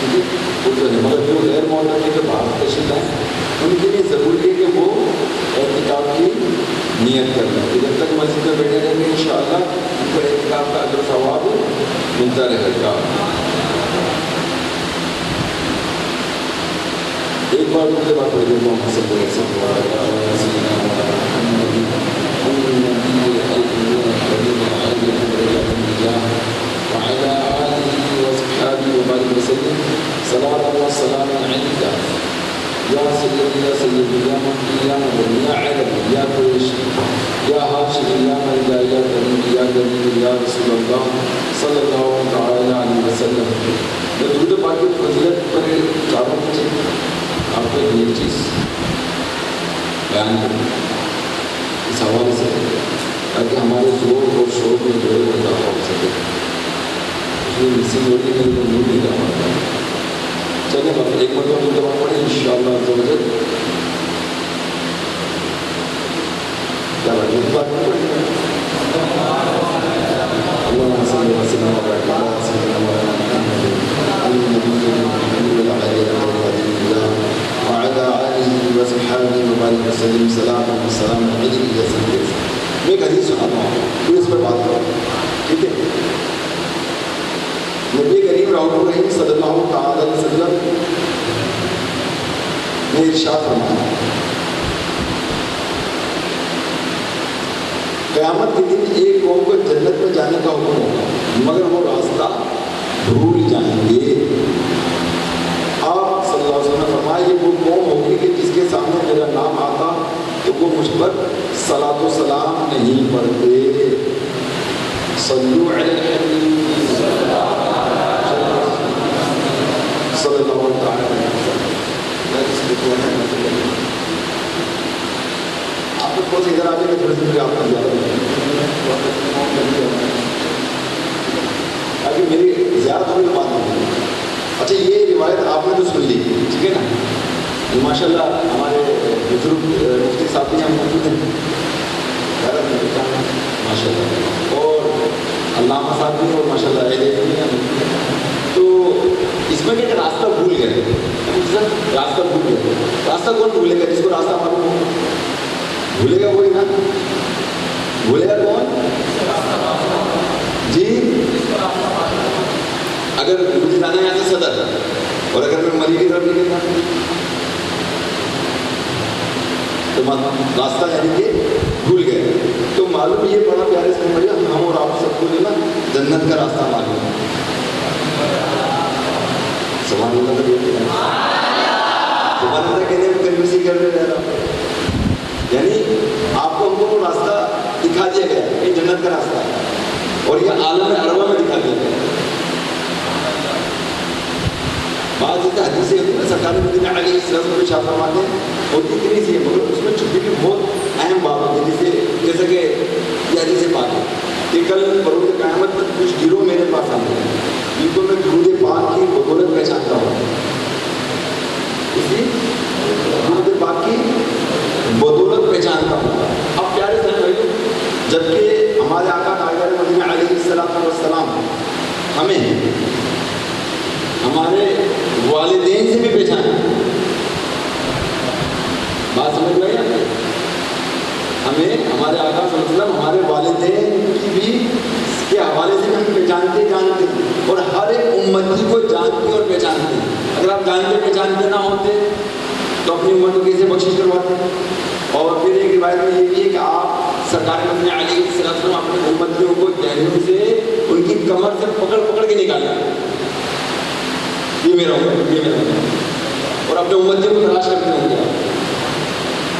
ٹھیک ہے، اردو ہے، مگر جو غیر معتقد کے باہر تشریف لائیں ان کے لیے ضروری ہے کہ وہ اعتکاف کی نیت کر لیں. جب تک مسجد میں بیٹھے رہیں گے انشاءاللہ ان کو اعتکاف کا اجر و ثواب ملتا رہے گا. ایک بار مجھے بات ہو جائے محمد صلی اللہ علیہ وعلى آله وصحبه وبارك وسلم. صلاة والسلام عليك يا سيدي يا سيدي يا مكي يا مدني يا عرب يا قريش يا هاشم يا ملجا يا كريم يا جليل يا رسول الله صلى الله تعالى عليه وسلم. میں درود پاک کی فضیلت پر چاہوں کہ آپ کو ایک چیز بیان کروں اس حوالے سے تاکہ ہمارے زور اور شور میں جو ہے وہ اضافہ ہو سکے. مسنگ ہوتی ہے تو منہ نہیں کر پاتا. چلیں بس ایک مرتبہ متبہ پڑھیں انشاءاللہ عزوجل. کیا بات پڑھیں اللهم صل وسلم وبارك على سيدنا محمد النبي وعلى آله وصحبه وبارك وسلم. صلاة والسلام عليك يا سيدي. میں ایک حدیث سناتا ہوں پھر اس پر بات کروں. ٹھیک ہے. نبی کریم رؤوف الرحیم صلی اللہ تعالی علیہ وسلم نے ارشاد فرمایا قیامت کے دن ایک قوم کو جنت میں جانے کا حکم ہوگا مگر وہ راستہ بھول جائیں گے. آپ صلی اللہ علیہ وسلم نے فرمایا یہ وہ قوم ہوگی کہ جس کے سامنے میرا نام آتا تو وہ مجھ پر صلاۃ و سلام نہیں پڑھتے. صلو علی الحبیب صلی اللہ تعالی وسلم. آپ کو بہت ادھر آ جائے گا تھوڑے سے مجھے آپ کو ابھی میری زیادہ تھوڑی بات نہیں. اچھا یہ روایت آپ نے تو سن لی ٹھیک ہے نا. ماشاء اللہ ہمارے بزرگ مفتی صاحب بھی ہم موجود ہیں ماشاء اللہ اور علامہ صاحب بھی اور ماشاء اللہ اہل بھی ہیں. تو اس میں کہ راستہ بھول گئے. راستہ بھول گئے. راستہ کون بھولے گا جس کو راستہ معلوم ہو؟ بھولے گا وہی نا. بھولے گا کون جی؟ اگر مجھے جانا ہے یہاں سے صدر اور اگر میں مری کی طرف نکلتا تو راستہ یعنی کہ بھول گئے. تو معلوم یہ بڑا پیارے سے بھیا ہم اور آپ سب کو جو نا جنت کا راستہ معلوم ہے. سبحان اللہ سبحان اللہ کہنے میں کنجوسی کر رہے رہا. یعنی آپ کو ہم کو وہ راستہ دکھا دیا گیا یہ جنت کا راستہ ہے اور یہ عالم عربہ میں دکھا دیا گیا. بعض حدیثیں ہوتی ہیں سرکار مدینہ علیہ السلام کو شاہ فرماتے ہیں ہوتی اتنی سی ہے مگر اس میں چھپی بھی بہت اہم بات ہوتی ہے. جیسے کہ یہ حدیث پاک ہے کہ کل بروز قیامت کچھ گروہ میرے پاس آتے ہیں جن کو میں درود پاک کی بدولت پہچانتا ہوں. اسی درود پاک کی بدولت پہچانتا ہوں. اب پیارے تھے بھائی جبکہ ہمارے آقا تاجدار مدینہ علیہ السلام ہمیں ہمارے والدین سے بھی پہچانا. بات سمجھ میں آئی؟ ہمیں ہمارے آقا صلی اللہ علیہ وسلم ہمارے والدین کی بھی کے حوالے سے ہم پہچانتے اور ہر ایک امتی کو جانتے اور پہچانتے. اگر آپ جانتے پہچانتے نہ ہوتے تو اپنی امت کو کیسے بخشش کرواتے؟ اور پھر ایک روایت میں یہ بھی ہے کہ آپ سرکار مدینہ علیہ السلام اپنے امتیوں کو جہنم سے ان کی کمر سے پکڑ کے نکالتے یہ میرا اور اپنے امتیوں کو تلاش کرتے ہوں گے.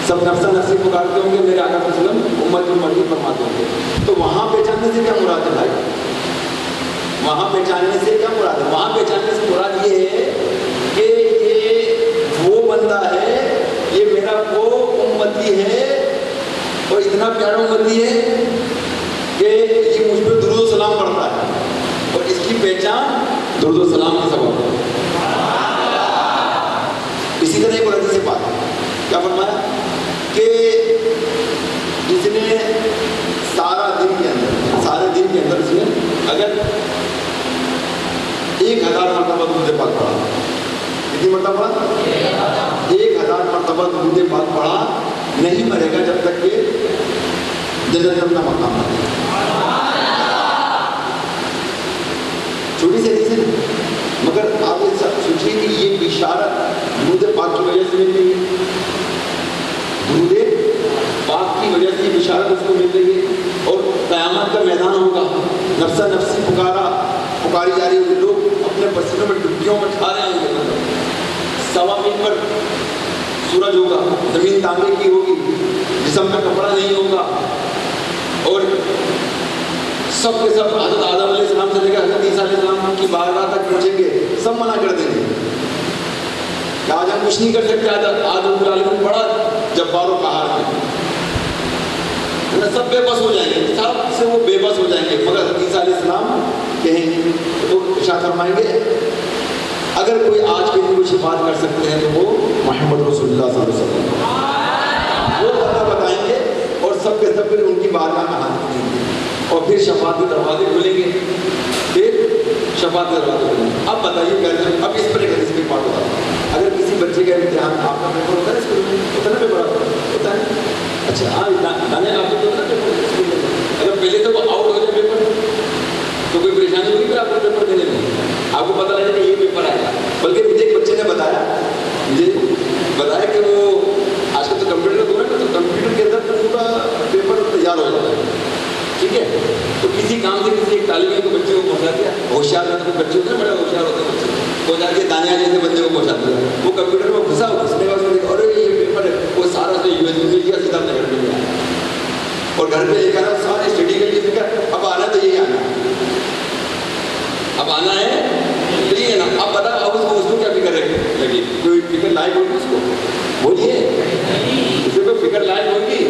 سب نفسہ نفسی پکارتے ہوں گے میرے آقا صلی اللہ علیہ وسلم امتی فرماتے ہوں گے. تو وہاں پہچاننے سے کیا مراد ہے بھائی؟ وہاں پہچاننے سے کیا مراد ہے؟ وہاں پہچاننے سے مراد یہ ہے کہ یہ وہ بندہ ہے یہ میرا وہ امتی ہے اور اتنا پیارا امتی ہے کہ یہ مجھ پہ درود و سلام پڑھتا ہے اور اس کی پہچان درود و سلام کا سبب ہے. اسی طرح ایک اور حدیث پاک ہے کیا فرمایا کہ جس نے سارے دن کے اندر اس نے اگر 1000 مرتبہ درود پاک پڑھا نہیں مرے گا جب تک کہ جنت میں اپنا مقام نہ دے. چھوٹی سی حدیث ہے مگر آپ یہ سب سوچیے کہ یہ بشارت درود پاک کی وجہ سے مل رہی ہے. درود پاک کی وجہ سے یہ بشارت اس کو مل رہی ہے. اور قیامت کا میدان ہوگا, نفسا نفسی پکاری جا رہی ہوگی, لوگ اپنے پسینوں میں ڈبکیوں میں کھا رہے ہوں گے. سوا میل پر سورج ہوگا, زمین تانبے کی ہوگی, جسم میں کپڑا نہیں ہوگا, اور سب کے سب حضرت آدم علیہ السلام سے لے کر حضرت عیسیٰ علیہ السلام کی بارگاہ تک پہنچیں گے. سب منع کر دیں گے کہ آج ہم کچھ نہیں کر سکتے, آدم العالمین بڑا جبار و قہار ہے. سب بے بس ہو جائیں گے, سب سے وہ بے بس ہو جائیں گے. مگر حضرت عیسیٰ علیہ السلام کہیں گے تو ارشاد فرمائیں گے اگر کوئی آج کے دن کوئی شفاعت کر سکتے ہیں تو وہ محمد رسول اللہ صلی اللہ علیہ وسلم. وہ پتہ بتائیں گے اور سب کے سب پھر ان کی بارگاہ میں حاضر کریں گے اور پھر شفاعت کے دروازے کھلیں گے. پھر شفاعت کے دروازے کھلیں گے. اب بتائیے, اب اس پر ایک حدیث کی بات ہوتا ہے. اگر کسی بچے کا امتحان آپ کا پیپر ہوتا ہے اسکول میں, ہوتا ہے نا پیپر ہوتا ہے, اچھا ہاں دانے آپ کو ہوتا ہے پیپر اسکول میں, اگر پہلے تو وہ آؤٹ ہو جائے پیپر تو کوئی پریشانی ہوگی پھر آپ کو پیپر دینے میں, آپ کو پتہ لگے کہ یہ پیپر آئے گا. بلکہ مجھے ایک بچے نے بتایا کہ وہ آج کل تو کمپیوٹر کا دور ہے نا, تو کمپیوٹر کے اندر پورا پیپر تیار ہو جاتا ہے, ٹھیک ہے. تو کسی کام سے کسی ایک طالب علم کو بچے کو پہنچا دیا, ہوشیار میں تو بچے ہوتے ہیں بڑے ہوشیار ہوتے ہیں بچے, پہنچا کے دانیہ جیسے بندے کو پہنچا دیا. وہ کمپیوٹر میں گھسا, گھسنے کے بعد اور یہ پیپر ہے, وہ سارا سے USB مل گیا, سیدھا اپنے گھر میں لے آیا اور گھر پہ لے کر سارے اسٹڈی کر کے دیکھا, اب آنا تو یہی آنا, اب آنا ہے تو یہ نا. اب بتا اب اس کو کیا فکر لگی, کوئی فکر لائق ہوگی اس کو, بولیے اس کو کوئی فکر لائق ہوگی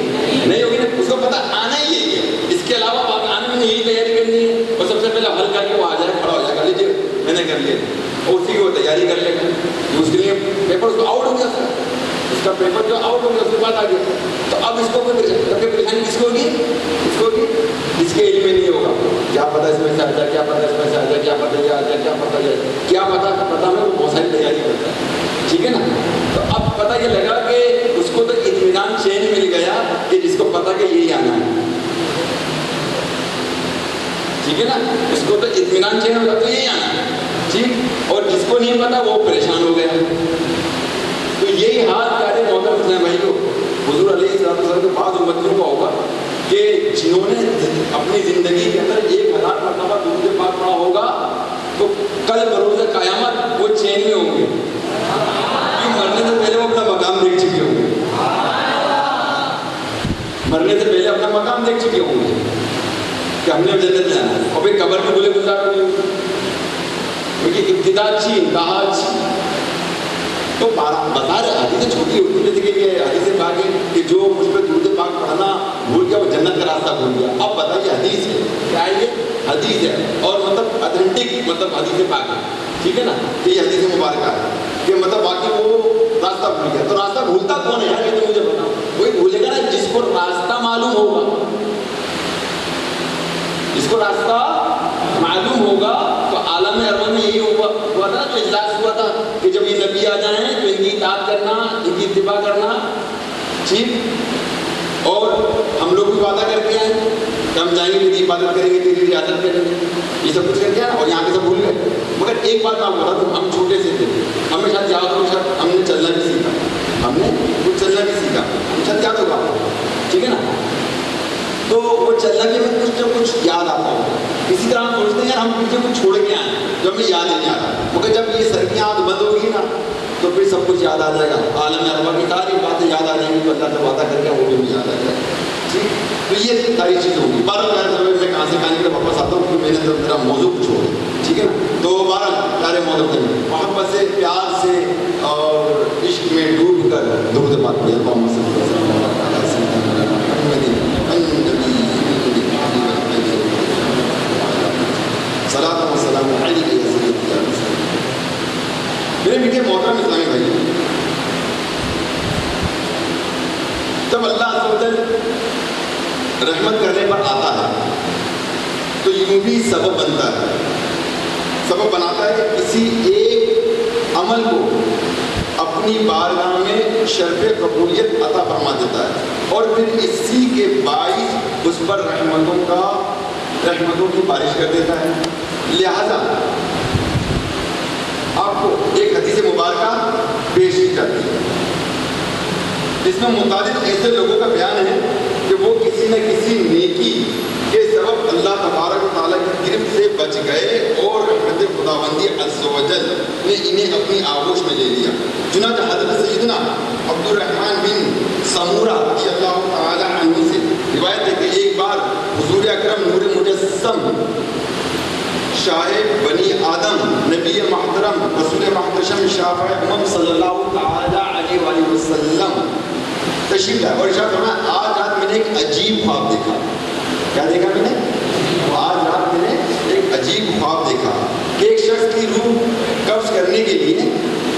نہیں ہوگی نا. اس کو پتا آنا ہی یہی ہے, اس کے علاوہ آنے میں یہی تیاری کرنی ہے. اور سب سے پہلے حل کر کے وہ آ جائے, کھڑا ہو جائے گا, لیجیے میں نے کر لیا, اور اسی کی وہ تیاری کر لے گا. اس کے لیے پیپر اس کو آؤٹ ہو گیا, اس کا پیپر جو آؤٹ ہو گیا اس کے بعد آ گیا. تو اب اس کو پریشانی کس کو ہوگی, اس کو ہوگی اس کے علم میں نہیں ہوگا. کیا پتا اس میں سے آ جائے, کیا پتا اس میں سے آ جائے, کیا پتا یہ آ جائے, کیا پتا جائے, کیا پتا میں وہ بہت ساری تیاری کرتا ہے, ٹھیک ہے نا. تو اب پتہ یہ لگا کہ اس کو تو اطمینان چین مل گیا کہ جس کو پتا کہ یہی آنا ہے, ٹھیک ہے نا. اس کو تو اطمینان چین ہوگا تو یہی آنا ہے, ٹھیک. اور جس کو نہیں پتا وہ پریشان ہو گیا. تو یہی حال پیارے محترم اسلام بھائی کو حضور علیہ السلام کے بعض امتیوں کا ہوگا کہ جنہوں نے اپنی زندگی کے اندر 1000 مرتبہ درود پاک پڑھا ہوگا تو کل بروز قیامت وہ چین میں ہوں گے, مرنے سے پہلے وہ اپنا مقام دیکھ چکے ہوں گے, مرنے سے پہلے اپنا مقام دیکھ چکے ہوں گے کہ ہم نے جنت میں آنا ہے. اور پھر قبر کے بولے گزار ہوئے کیونکہ ابتدا اچھی, انتہا اچھی. تو بتا رہے حدیث چھوٹی ہوتی ہے, جیسے کہ حدیث پاک ہے کہ جو مجھ پہ درود پاک پڑھنا بھول گیا وہ جنت کا راستہ بھول گیا. اب بتائیے حدیث ہے, کیا ہے یہ حدیث ہے, اور مطلب اتھینٹک مطلب حدیث پاک ہے, ٹھیک ہے نا. کہ یہ حدیث مبارکہ ہے کہ مطلب باقی وہ راستہ بھول گیا. تو راستہ بھولتا کون ہے یار, یہ تو مجھے بتاؤ. وہی بھولے گا نا جس کو راستہ معلوم ہوگا, جس کو راستہ معلوم ہوگا. تو عالم ارواح میں یہی ہوا تھا, جو اجلاس ہوا تھا کہ جب یہ نبی آ جائیں تو ان کی اطاعت کرنا, ان کی اتباع کرنا, ٹھیک. اور ہم لوگ بھی وعدہ کر کے آئے کہ ہم جائیں گے, تیری عبادت کریں گے, تیری رعایت کریں گے, یہ سب کچھ کر کے آئے اور یہاں کے سب بھول گئے. مگر ایک بات میں بولا تو ہم چھوٹے سے تھے, ہمیں شاید یاد ہو, شاید ہم نے چلنا بھی سیکھا, ہم نے کچھ چلنا بھی سیکھا, ہم شاید یاد ہوگا, ٹھیک ہے نا. تو وہ چلنا بھی ہمیں کچھ نہ کچھ یاد آتا ہے. اسی طرح ہم سوچتے ہیں ہم پیچھے کچھ چھوڑ کے آئیں جو ہمیں یاد نہیں آ رہا, مگر جب یہ سرکیاں آنکھ بند ہوگی نا تو پھر سب کچھ یاد آ جائے گا. عالم ارواح کی ساری باتیں یاد آ جائیں گی, تو اللہ سے وعدہ کر کے وہ بھی یاد آ جائے گا, ٹھیک. تو یہ ساری چیزیں ہوگی. 12 میں کہاں سے کہانی پر واپس آتا ہوں کیونکہ میں نے میرا موضوع کچھ ہو, ٹھیک ہے نا. تو 12 پیارے موضوع میں محبت سے, پیار سے اور عشق میں ڈوب کر درود پاک پڑھیں. صلاۃ و سلام علیک یا سیدی الانبیاء. میرے میٹھے محترم اسلامی بھائی, جب اللہ عز و جل رحمت کرنے پر آتا ہے تو یوں بھی سبب بنتا ہے, سبب بناتا ہے کہ کسی ایک عمل کو اب اپنی بارگاہ میں شرف قبولیت عطا فرما دیتا ہے اور پھر اسی کے باعث اس پر رحمتوں کی بارش کر دیتا ہے. لہذا آپ کو ایک حدیث مبارکہ پیش کی جاتی ہے جس میں متعدد ایسے لوگوں کا بیان ہے کہ وہ کسی نہ کسی نیکی کے سبب اللہ تبارک و تعالیٰ کی گرفت سے بچ گئے اور رحمت خداوندی عز و جل نے انہیں اپنی آغوش میں لے لیا. چنانچہ حضرت سیدنا عبد الرحمن بن سمورہ رضی اللہ تعالیٰ عنہ سے روایت ہے کہ ایک بار حضور اکرم نور مجسم شاہ بنی آدم نبی محترم رسول محتشم شافع امم صلی اللہ تعالیٰ علیہ وآلہ وسلم تشریف لائے اور ارشاد فرمایا آج رات میں نے ایک عجیب خواب دیکھا. کیا دیکھا میں نے؟ آج رات میں نے ایک عجیب خواب دیکھا کہ ایک شخص کی روح قبض کرنے کے لیے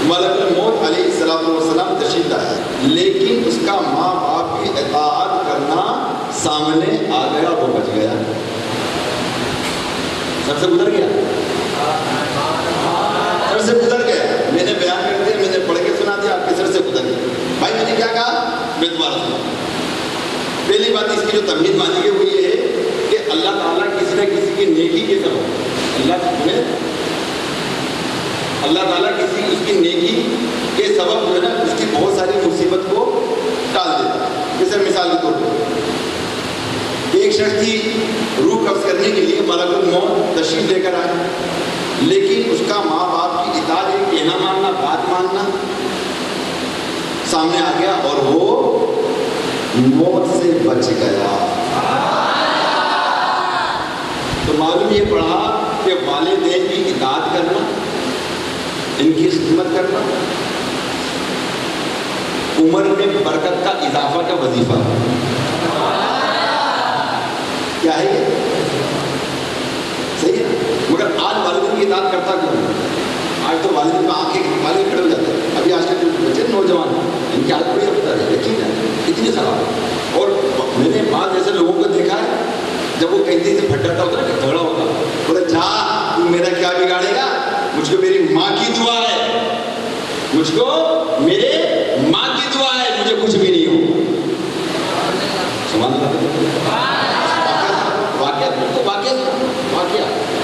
ملک الموت علیہ السلام تشریف لائے لیکن اس کا ماں باپ کی اطاعت کرنا سامنے آ گیا وہ بچ گیا. سب سے گزر گیا سر سے گزر گیا. میں نے بیان کر دیا, میں نے پڑھ کے سنا دیا, آپ کے سر سے گزر گیا. بھائی میں نے کیا کہا میں دوبارہ سنا. پہلی بات اس کی جو تمہید مانی گئی وہ یہ ہے کہ اللہ تعالیٰ کسی نہ کسی کی نیکی کے سبب اللہ تعالیٰ کسی اس کی نیکی کے سبب جو ہے نا اس کی بہت ساری مصیبت کو ٹال دیتا ہے. جیسے مثال کے طور پر ایک شخص کی روح قبض کرنے کے لیے ملک الموت تشریف لے کر آئے لیکن اس کا ماں باپ کی اطاعت یہ کہنا ماننا بات ماننا سامنے آ گیا اور وہ موت سے بچ گیا. تو معلوم یہ پڑھا کہ والدین کی اطاعت کرنا, ان کی خدمت کرنا عمر میں برکت کا اضافہ کا وظیفہ ہے. کیا ہے یہ؟ صحیح ہے نا. مگر آج والدین کی اطاعت کرتا کیوں؟ آج تو والدین میں آنکھیں کھڑے ہو جاتے ہیں. ابھی آج کے بچے نوجوان ان کی عادت بڑی رفتار ہے, یقین ہے اتنی خراب ہے. اور میں نے بعض ایسے لوگوں کو دیکھا ہے جب وہ کہیں سے پھٹاتا ہوتا ہے کہ جھگڑا ہوتا بولے جا تم میرا کیا بگاڑے گا, مجھ کو میری ماں کی دعا ہے, مجھ کو میرے ماں کی دعا ہے, مجھے کچھ بھی نہیں ہو.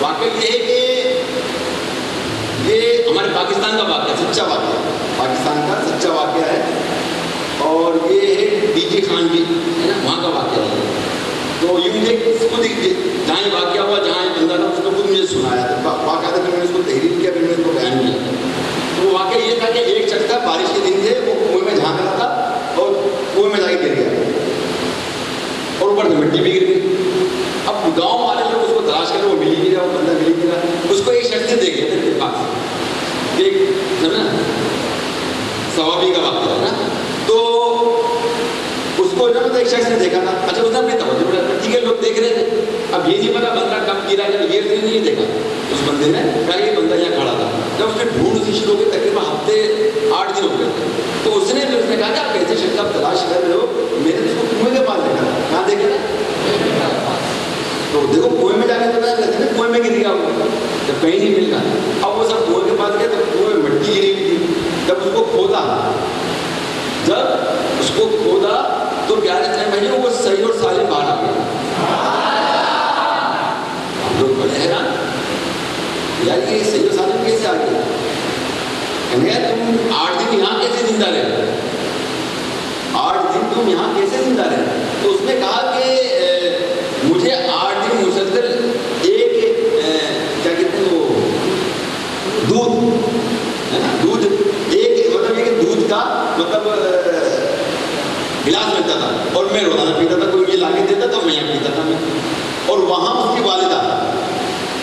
واقعہ یہ ہے کہ یہ ہمارے پاکستان کا واقعہ, سچا واقعہ, پاکستان کا سچا واقعہ ہے. اور یہ ہے ڈی جی خان کی ہے نا, وہاں کا واقعہ ہے. تو یوں دیکھ خود جہاں یہ واقعہ ہوا, جہاں یہ بندہ تھا اس نے خود مجھے سنایا تھا واقعہ تھا, پھر میں نے اس کو تحریر کیا, پھر میں نے اس کو بیان کیا. تو وہ واقعہ یہ تھا کہ ایک شخص تھا, بارش کے دن تھے, وہ کنویں میں جھانک رہا تھا اور کنویں میں جا کے گر گیا اور اوپر سے مٹی بھی گر گئی. اب گاؤں والے لوگ اس کو تلاش کرے, وہ مل ہی نہیں رہا, وہ بندہ مل ہی نہیں رہا. اس کو ایک شخص نے دیکھ لیا تھا پاس, ایک صحابی کا واقعہ ہے نا. تو اس کو جب ایک شخص نے دیکھا تھا, اچھا اس نے اپنی توجہ بڑھا, ٹھیک ہے لوگ دیکھ رہے تھے, اب یہ نہیں پتا بندہ کب گرا ہے, یہ نہیں دیکھا. اس بندے نے کہا یہ بندہ یہاں کھڑا تھا. جب اس نے ڈھونڈ سی شروع کی, تقریباً ہفتے 8 دن ہو گئے تھے, تو اس نے کہا کہ آپ کیسے شخص کا تلاش کر رہے ہو, میں نے اس کو کنویں کے پاس دیکھا. کہاں دیکھا نا, تو دیکھو کنویں میں جا کے پتا لگتا ہے کنویں میں گر گیا, جب کہیں نہیں مل رہا. اب وہ سب کنویں کے پاس گیا تو کنویں میں مٹی گری ہوئی تھی. جب اس کو کھودا تو کیا کہتے ہیں بھائی وہ صحیح اور سالم باہر آ گیا. ہم لوگ بڑے حیران یار یہ صحیح اور سالم کیسے آ گیا. کہنے تم 8 دن یہاں کیسے زندہ رہے, 8 دن تم یہاں کیسے زندہ رہے. تو اس نے کہا کہ مجھے 8 دن مسلسل ایک کیا کہتے ہیں وہ دودھ ہے نا, دودھ ایک مطلب یہ کہ دودھ کا مطلب گلاس ملتا تھا اور میں روزانہ پیتا تھا, کوئی مجھے لا کے دیتا تھا, میں یہاں پیتا تھا. اور وہاں اس کی والدہ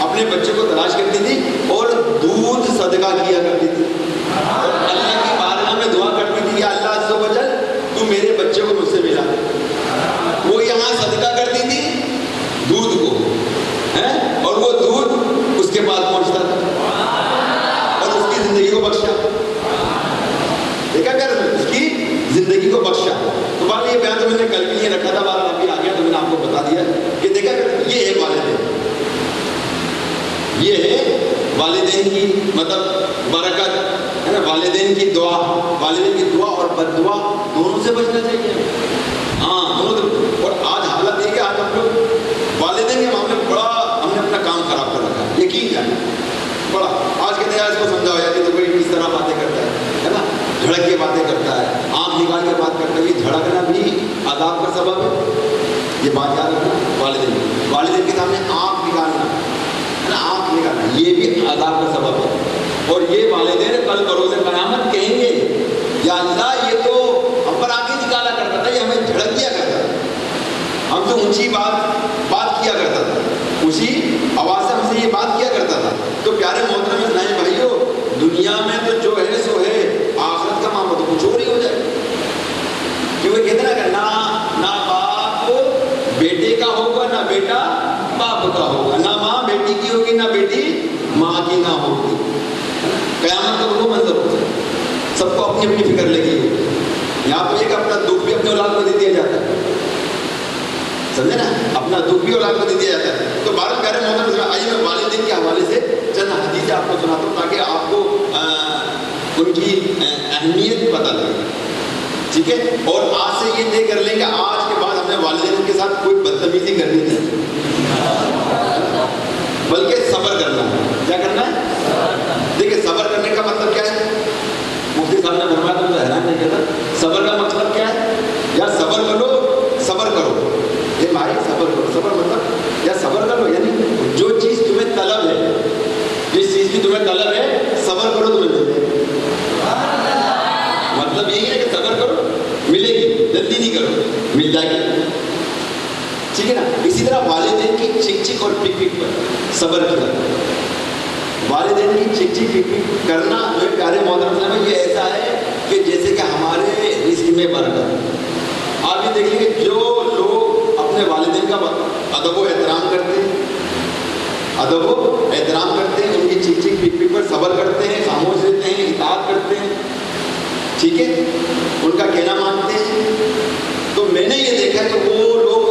اپنے بچے کو تلاش کرتی تھی اور دودھ صدقہ کیا کرتی تھی اور اللہ کی بارگاہ میں دعا کرتی تھی کہ اللہ عز و جل تو میرے بچے کو مجھ سے ملا. وہ یہاں صدقہ کرتی تھی دودھ کو اور وہ دودھ اس کے پاس پہنچتا تھا اور اس کی زندگی کو بخشا. دیکھا کر اس کی زندگی کو بخشا. تو بات یہ بیان تو میں نے کل بھی یہ رکھا تھا, بار ابھی آ گیا تو میں نے آپ کو بتا دیا کہ دیکھا کر یہ ہے والدین, یہ ہے والدین کی مطلب برکت ہے نا. والدین کی دعا اور بد دعا دونوں سے بچنا چاہیے. ہاں دونوں. اور آج حالت یہ کہ آج ہم لوگ والدین کے معاملے میں بڑا ہم نے اپنا کام خراب کر رکھا ہے. یقین جائے بڑا آج کہتے ہیں اس کو سمجھاؤ یار تو کوئی کس طرح باتیں کرتا ہے نا, جھڑک کے باتیں کرتا ہے, آنکھ نکال کے بات کرتا ہے. یہ جھڑکنا بھی عذاب کا سبب ہے. یہ بات یاد رکھنا, والدین کے سامنے آنکھ نکالنا یہ بھی عذاب کا سبب ہے. اور یہ والدین کل بروز قیامت کہیں گے یا اللہ یہ تو ہم پر آنکھیں نکالا کرتا تھا, یہ ہمیں جھڑک دیا کرتا تھا, ہم تو اونچی بات کیا کرتا تھا, اسی آواز سے ہم سے یہ بات کیا کرتا تھا. تو پیارے محترم اسلامی بھائیو, دنیا میں تو جو ہے سو ہے, آخرت کا معاملہ تو کچھ اور ہی ہو جائے. کیونکہ کہتے ہیں کہ نہ باپ بیٹے کا ہوگا, نہ بیٹا باپ کا ہوگا, نہ ماں بیٹی کی ہوگی, نہ بیٹی ماں کی نہ ہوگی. قیامت کا وہ منظر ہوتا ہے, سب کو اپنی اپنی فکر لگی ہوئی. یہاں پہ ایک اپنا دکھ بھی اپنے اولاد کو دے دیا جاتا ہے, سمجھے نا, اپنا دکھ بھی اولاد کو دے دیا جاتا ہے. تو بھارت پیارے محترم آئیے میں والدین کے حوالے سے چند حدیثیں آپ کو سناتا ہوں تاکہ آپ کو ان کی اہمیت پتہ لگے, ٹھیک ہے. اور آج سے یہ طے کر لیں کہ آج کے بعد ہم نے والدین کے ساتھ کوئی بدتمیزی کرنی نہیں, بلکہ صبر کرنا ہے. کیا کرنا ہے؟ دیکھیں صبر کرنے کا مطلب کیا ہے؟ مفتی صاحب نے فرمایا تو حیران نہیں کیا تھا. صبر کا مطلب کیا ہے؟ یا صبر کرو, یہ بھائی صبر کرو. صبر مطلب یا صبر کرو یعنی جو چیز تمہیں طلب ہے, جس چیز کی تمہیں طلب ہے صبر کرو تمہیں مل جائے گی. مطلب یہی ہے کہ صبر کرو ملے گی, جلدی نہیں کرو مل جائے گی, ٹھیک ہے نا. اسی طرح والدین کی چک چک اور پک پک پر صبر کیا. والدین کی چک چک پک پک کرنا جو پیارے محترم صاحب یہ ایسا ہے کہ جیسے کہ ہمارے رزق میں برکت. آپ یہ دیکھ لیں کہ جو لوگ اپنے والدین کا ادب و احترام کرتے ہیں, ان کی چیک چیک پک پک پر صبر کرتے ہیں, خاموش رہتے ہیں, اطاعت کرتے ہیں, ٹھیک ہے, ان کا کہنا مانتے ہیں, تو میں نے یہ دیکھا کہ وہ لوگ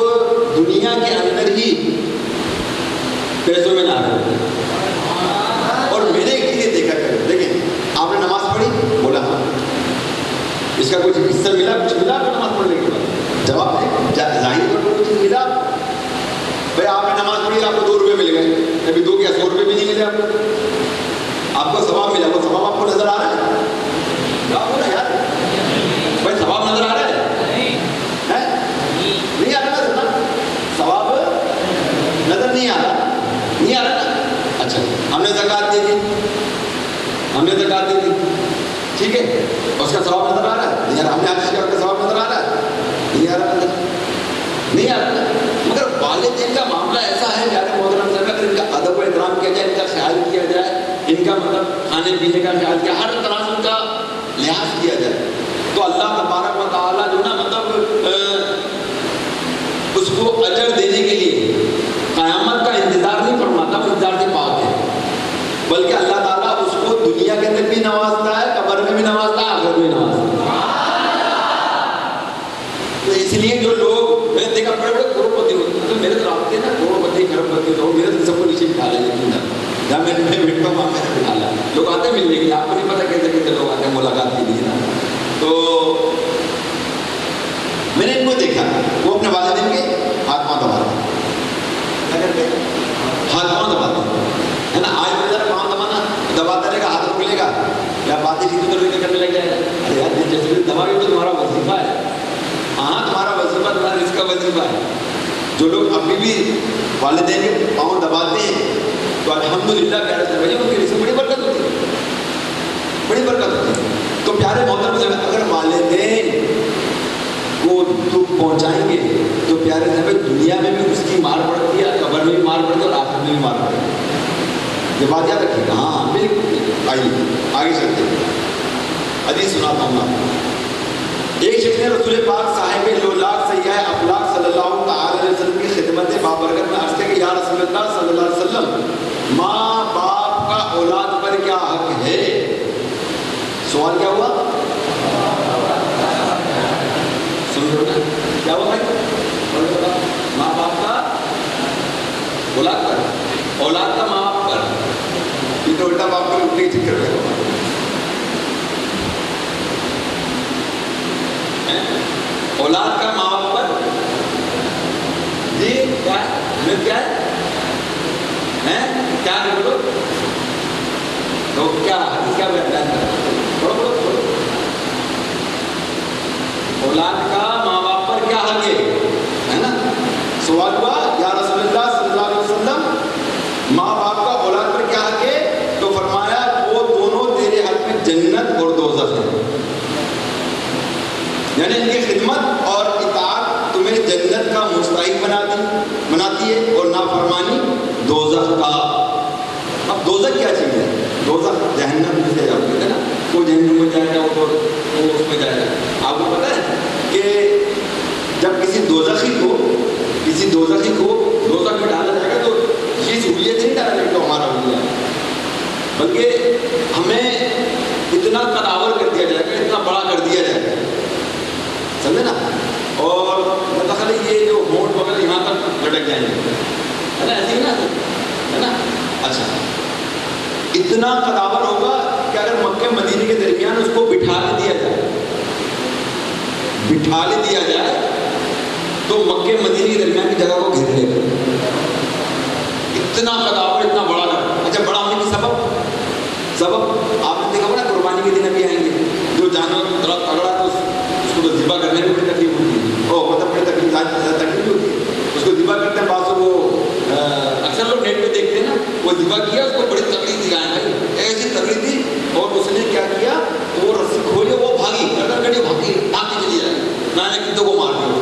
دنیا کے اندر ہی پیسوں میں نہ رہتے. اور میں نے ایک چیز دیکھا کہ دیکھیں آپ نے نماز پڑھی, بولا ہاں, اس کا کچھ حصہ ملا, کچھ ملا آپ کو نماز پڑھنے کے بعد؟ جواب دیں, ظاہر طور پر کچھ ملا. بھائی آپ نے نماز پڑھی, آپ کو 2 روپے مل گئے, ابھی 2 یا 100 روپے بھی نہیں ملے آپ کو ثواب ملا. وہ ثواب آپ کو نظر آ رہا ہے؟ جواب بولا یار, بھائی ثواب نظر آ رہا ہے؟ نہیں آ رہا نا, ثواب نظر نہیں آ رہا نا. اچھا ہم نے زکات دے دی, ٹھیک ہے, اس کا ثواب نظر آ رہا ہے یار, ہم نے حج کیا اس کا ثواب نظر آ رہا ہے؟ نہیں آ رہا. مگر والدین کا معاملہ ایسا ہے پیارے محترم صاحب, اگر ان کا ادب و احترام کیا جائے, ان کا خیال کیا جائے, ان کا مطلب کھانے پینے کا خیال کیا, ہر طرح سے ان کا لحاظ کیا جائے, تو اللہ تبارک و تعالیٰ جو نا مطلب اس کو اجر دینے کے لیے قیامت کا انتظار نہیں فرماتا, وہ انتظار سے پاک ہے, بلکہ اللہ تعالیٰ اس کو دنیا کے اندر بھی نوازتا ہے, قبر میں بھی نوازتا ہے, آخرت میں بھی نوازتا ہے. تو اس لیے جو لوگ میں نے دیکھا بڑے بڑے کروڑپتی ہوتے ہیں, میرے تو رابطے نا کروڑپتی کھربپتی تو میرے تو سب کو نیچے بٹھا لیں گے, جہاں میں بیٹھتا ہوں وہاں میں نے بٹھا لا. لوگ آتے ہیں ملنے کے لیے, آپ کو نہیں پتا کیسے کیسے لوگ آتے ہیں ملاقات کے لیے نا. تو میں نے ان کو دیکھا, وہ اپنے والدین کے ہاتھ پاؤں دباتے ہیں, کیا کرتے ہیں, ہاتھ پاؤں دباتے ہیں نا. آج میں ذرا پاؤں دباتا رہے گا, ہاتھ کھلے گا, یا باتیں چیزیں ادھر کرنے لگ جائے گا. ارے یار جیسے دبا تو تمہارا وظیفہ ہے, ہاں تمہارا وظیفہ, تمہارا رزق کا وظیفہ ہے. جو لوگ ابھی بھی والدین کے پاؤں دباتے ہیں تو الحمدللہ پیارے سے بھائی ان کے رزق میں بڑی برکت ہوتی ہے. تو پیارے محترم سے اگر والدین کو دکھ پہنچائیں گے تو پیارے صاحب دنیا میں بھی اس کی مار پڑتی ہے, قبر میں بھی مار پڑتی ہے, اور آخرت میں بھی مار پڑتی ہے. یہ بات یاد رکھیے گا. ہاں بالکل. آئیے آگے چلتے ہیں, حدیث سناتا ہوں آپ. ایک شخص نے رسول پاک صاحب لولاک سیاح افلاق صلی اللہ تعالی علیہ وسلم کی خدمت بابرکت میں عرض کیا کہ یا رسول اللہ صلی اللہ علیہ وسلم, ماں باپ کا اولاد پر کیا حق ہے؟ سوال کیا ہوا؟ سن لو کیا ہوا بھائی؟ ماں باپ کا اولاد پر, اولاد کا ماں باپ پر, یہ تو الٹا باپ پر اٹھنے کی چکر میں. اولاد کا ماں باپ پر جی کیا ہے کیا ہے کیا ہے بولو تو کیا حدیث کیا بیان کرو اولاد کا ماں باپ پر کیا حق ہے نا. سوال ہوا یا رسول اللہ صلی اللہ علیہ وسلم ماں باپ کا اولاد پر کیا حق ہے؟ تو فرمایا وہ دونوں تیرے حق میں جنت اور دوزخ ہے. یعنی ان کی خدمت اور اطاعت تمہیں جنت کا مستحق بناتی ہے اور نافرمانی دوزخ کا. اب دوزخ کیا چیز ہے؟ دوزخ جہنم سے جاتے ہیں نا, وہ جہنم میں جائے گا وہ اس میں جائے گا. آپ کو پتہ ہے کہ جب کسی دوزخی کو دوزخ میں ڈالا جائے گا تو یہ سہولیت نہیں ڈالا جائے گا ہمارا ہوا, بلکہ ہمیں اتنا تناور کر دیا جائے گا, اتنا بڑا کر دیا جائے گا, سمجھے نا. اور مطلب یہ جو ہونٹ وغیرہ یہاں تک لٹک جائیں گے, ہے نا, ایسے ہی ہے نا. اچھا, اتنا قداور ہوگا کہ اگر مکہ مدینے کے درمیان اس کو بٹھا لے دیا جائے تو مکہ مدینے کے درمیان کی جگہ کو گھیر لے گا. اتنا قداور, اتنا بڑا کر. اچھا, بڑا ہونے کی سبب آپ نے دیکھا ہوگا نا, قربانی کے دن ابھی آئیں گے, جو جانور تھوڑا تگڑا تو اس کو تو ذبح کرنے میں بڑی تکلیف ہوتی ہے, اور مطلب بڑی تکلیف ہوتی ہے, اس کو ذبح کرتے ہیں. بعض وہ اکثر لوگ نیٹ پہ دیکھتے ہیں نا, وہ ذبح کیا, اس کو بڑی تکلیف دکھائیں بھائی, ایسی تکلیف تھی, اور اس نے کیا کیا, وہ رسی کھولے, وہ بھاگی بھاگتی چلی جائے, میں نے کتوں کو مار دیا,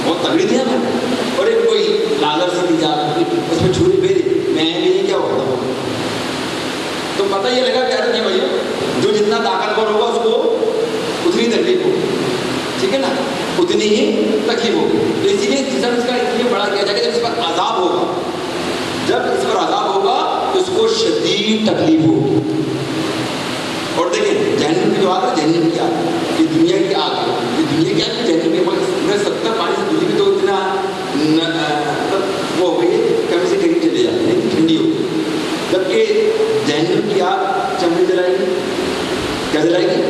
بہت تکلیف دیا میں. اور ایک کوئی لاگر سی تھی جا اس میں چھری پھیری, میں نہیں کیا ہوتا وہ, تو پتہ یہ لگا کہہ رہے ہیں بھائی, جو جتنا طاقتور ہوگا اس کو اتنی تکلیف ہوگی, ٹھیک ہے نا, اتنی ہی تکلیف ہوگی. تو اسی لیے جسم اس کا اس لیے بڑا کیا جائے گا, جب اس پر عذاب ہوگا تو اس کو شدید تکلیف ہوگی. اور دیکھیں جہنم کی جو آگ ہے, جہنم کی آگ, یہ دنیا کی آگ ہے, یہ دنیا کی آگ جہنم کی 70 پانی سے دوسری تو اتنا وہ ہو گئی ہے, کمی سے قریب چلے جاتے ہیں, ٹھنڈی ہو گئی. جبکہ جہنم کی آگ چمڑی جلائے گی, کیا جلائے گی,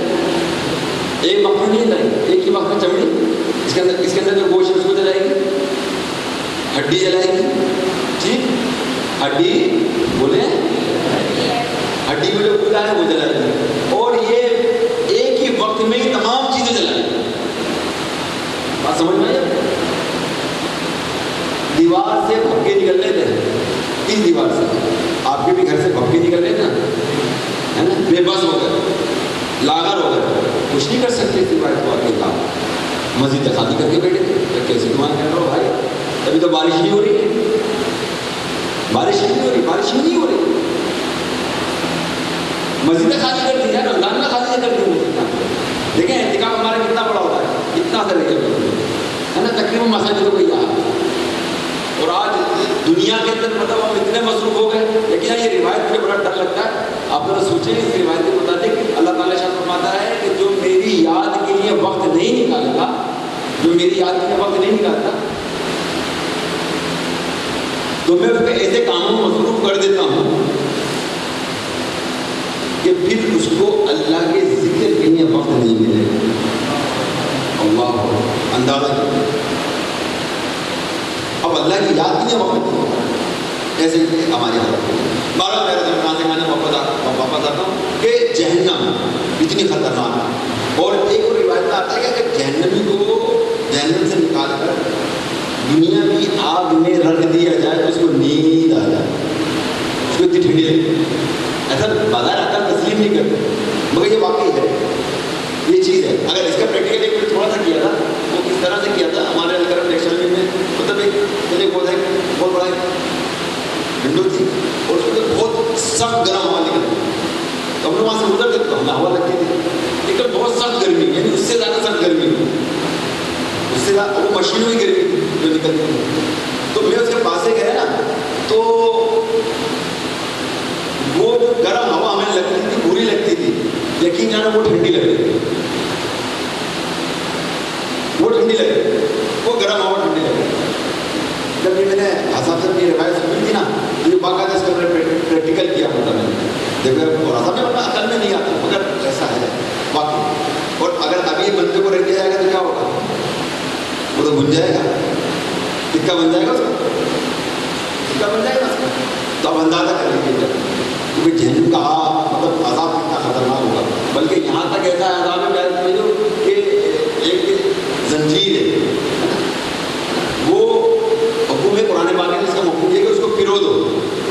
ایک وقت میں نہیں جلائے گی, ایک ہی وقت میں چمڑی, اس کے اندر جو گوشت ہے اس کو جلائے گی, ہڈی جلائے گی, ٹھیک, ہڈی بولے, ہڈی میں جو پودا ہے وہ جلائے گی, اور یہ ایک ہی وقت میں ہی تمام چیزیں جلائے گی. بات سمجھ میں آئی؟ دیوار سے بھپکے نکل رہے تھے, اس دیوار سے, آپ کے بھی گھر سے بھپکے نکل رہے تھے نا, ہے نا, بے بس ہو گئے, لاغر ہو گئے, کچھ نہیں کر سکتے اس دیوار کو آپ کے کام, مسجد خالی کر کے بیٹھے تھے. کیسے گمان کر رہا ہو بھائی, ابھی تو بارش نہیں ہو رہی ہے, بارش نہیں ہو رہی, مسجد خالی کر دی ہے, رمضان میں خالی کر دی مسجد. دیکھیں اعتکاف ہمارا کتنا بڑا ہوتا ہے, اتنا سا ہے نا, تقریباً مساجد کو یہاں. اور آج دنیا کے اندر مطلب ہم اتنے مصروف ہو گئے, لیکن یہ روایت مجھے بڑا ڈر لگتا ہے. آپ ذرا سوچیں, اس روایت کے مطابق اللہ تعالیٰ شاہ فرماتا ہے کہ جو میری یاد کے لیے وقت نہیں نکالتا, تو میں اس کو ایسے کاموں میں مصروف کر دیتا ہوں کہ پھر اس کو اللہ کے ذکر کے لیے وقت نہیں ملے گا. اللہ اندازہ کریں, اب اللہ کی یاد کے لیے وقت نہیں ہوگا, ایسے ہماری حالت. 12 میرے درمیان سے میں نے واپس آتا ہوں کہ جہنم اتنی خطرناک ہے. اور ایک اور روایت میں آتا ہے کہ جہنمی کو جہنم سے نکال کر دنیا کی آگ میں رکھ دیا جائے تو اس کو نیند آ جائے, اس کو اتنی ٹھنڈی لگے. ایسا بازار آتا تسلیم نہیں کرتے, مگر یہ واقعی ہے, یہ چیز ہے. اگر اس کا پریکٹیکل ایک تھوڑا سا کیا تھا, وہ کس طرح سے کیا تھا, ہمارے الکرم لیکچر میں مطلب ایک بہت بڑا ونڈو تھی, اور اس میں بہت سخت گرم ہوا نکلتی, تو ہم نے وہاں سے گزرتے تو ہمیں ہوا لگتی تھی, لیکن بہت سخت گرمی, یعنی اس سے زیادہ سخت گرمی, اس سے زیادہ وہ مشین ہوئی گرمی جو نکلتی تھی. تو میں اس کے پاس سے گیا نا, تو وہ جو گرم ہوا ہمیں لگتی تھی بری لگتی تھی, لیکن جانا وہ ٹھنڈی لگ رہی تھی, وہ ٹھنڈی لگ رہی تھی, وہ گرم ہوا ٹھنڈی لگ رہی تھی. جب یہ میں نے حساب سے یہ روایت سنی تھی نا, یہ باقاعدہ اس کا میں نے پریکٹیکل کیا ہوتا میں نے دیکھا, اور حساب میں عقل میں نہیں آتا, مگر ایسا ہے واقعی. اور اگر ابھی بندے کو رہ جائے گا بھول جائے گا ٹکا بن جائے گا اس کا، ٹکا بن جائے گا اس کا. تو اب اندازہ کر لیجیے کیونکہ جہنم کا مطلب عذاب کتنا خطرناک ہوگا. بلکہ یہاں تک ایسا عذاب ہے کہ ایک زنجیر ہے وہ حکم ہے قرآن پاک میں، اس کا مفہوم یہ ہے کہ اس کو پرو دو.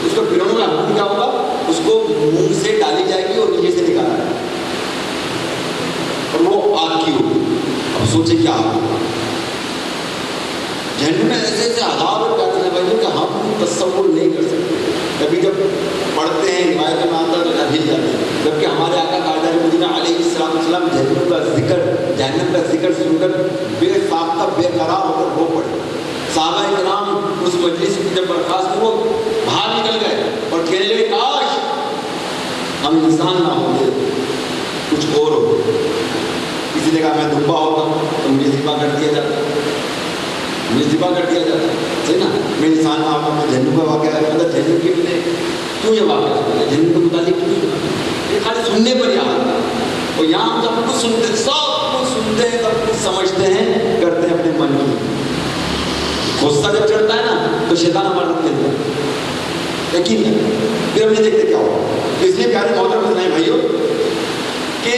اس کو پرونے کا حکم کیا ہوگا؟ اس کو منہ سے ڈالی جائے گی اور نیچے سے نکالا جائے گا اور وہ آگ کی ہوگی. اب سوچے کیا ہوگا جہنم میں. ایسے ایسے عذاب کرتے ہیں بھائی کہ ہم تصور نہیں کر سکتے. کبھی جب پڑھتے ہیں روایت میں آتا ہے تو ہل جاتے ہیں. جبکہ ہمارے آقا تاجدار مدینہ علیہ السلام جہنم کا ذکر سن کر بے ساختہ بے قرار ہو کر رو پڑے. صحابہ کرام اس مجلس کی جب برخاست وہ باہر نکل گئے اور کہنے لگے کاش ہم انسان نہ ہوتے کچھ اور ہو. کسی نے کہا میں دھبا ہوتا تو مجھے ذبح کر دیا جاتا، مجھے ذبح کر دیا جاتا. صحیح نا؟ میں انسان نہ ہوتا. میں جہنم کا واقعہ ہے مطلب جہنم کے لیے کیوں یہ واقعہ ہے؟ جہنم کے متعلق کیوں؟ یہ خالی سننے پر یاد ہے. اور یہاں ہم سب کچھ سنتے، سب کچھ سنتے ہیں، سب کچھ سمجھتے ہیں، کرتے ہیں اپنے من میں. غصہ جب چڑھتا ہے نا تو شیطان ہمارا کھیلتا ہے، یقین ہے. پھر ہم یہ دیکھتے کیا ہو. اس لیے پیارے محترم اسلامی بھائیوں کہ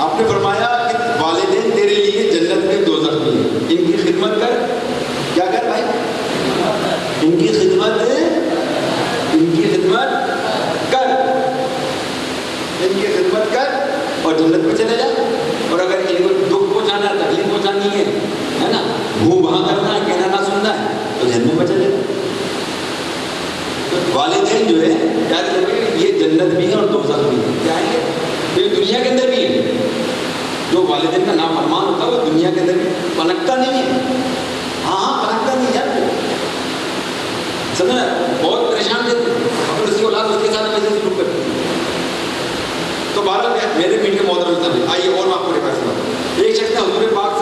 آپ نے فرمایا کہ والدین تیرے لیے جنت میں دوزخ میں ہیں، ان کی خدمت کر. کیا کر بھائی؟ ان کی خدمت کر، ان کی خدمت کر اور جنت میں چلے جا. اور اگر ان کو دکھ پہنچانا ہے، تکلیف پہنچانی ہے نا، وہ وہاں کرنا ہے، کہنا نہ سننا ہے تو جہنم میں چلے جا. والدین جو ہے کیا کریں گے؟ یہ جنت بھی ہے اور دوزخ بھی ہے. کیا ہے یہ دنیا کے اندر بھی ہے. جو والدین کا نافرمان ہوتا ہے وہ دنیا کے اندر بھی پنکتا نہیں ہے. ہاں پنکتا نہیں ہے. سمجھنا بہت پریشان دیتے اگر اس کی اولاد اس کے ساتھ ویسے سلوک کرتی ہے. تو بہرحال میرے میٹ کے محترم صاحب آئیے اور میں آپ کو ریکارڈ سنا. ایک شخص نے حضور پاک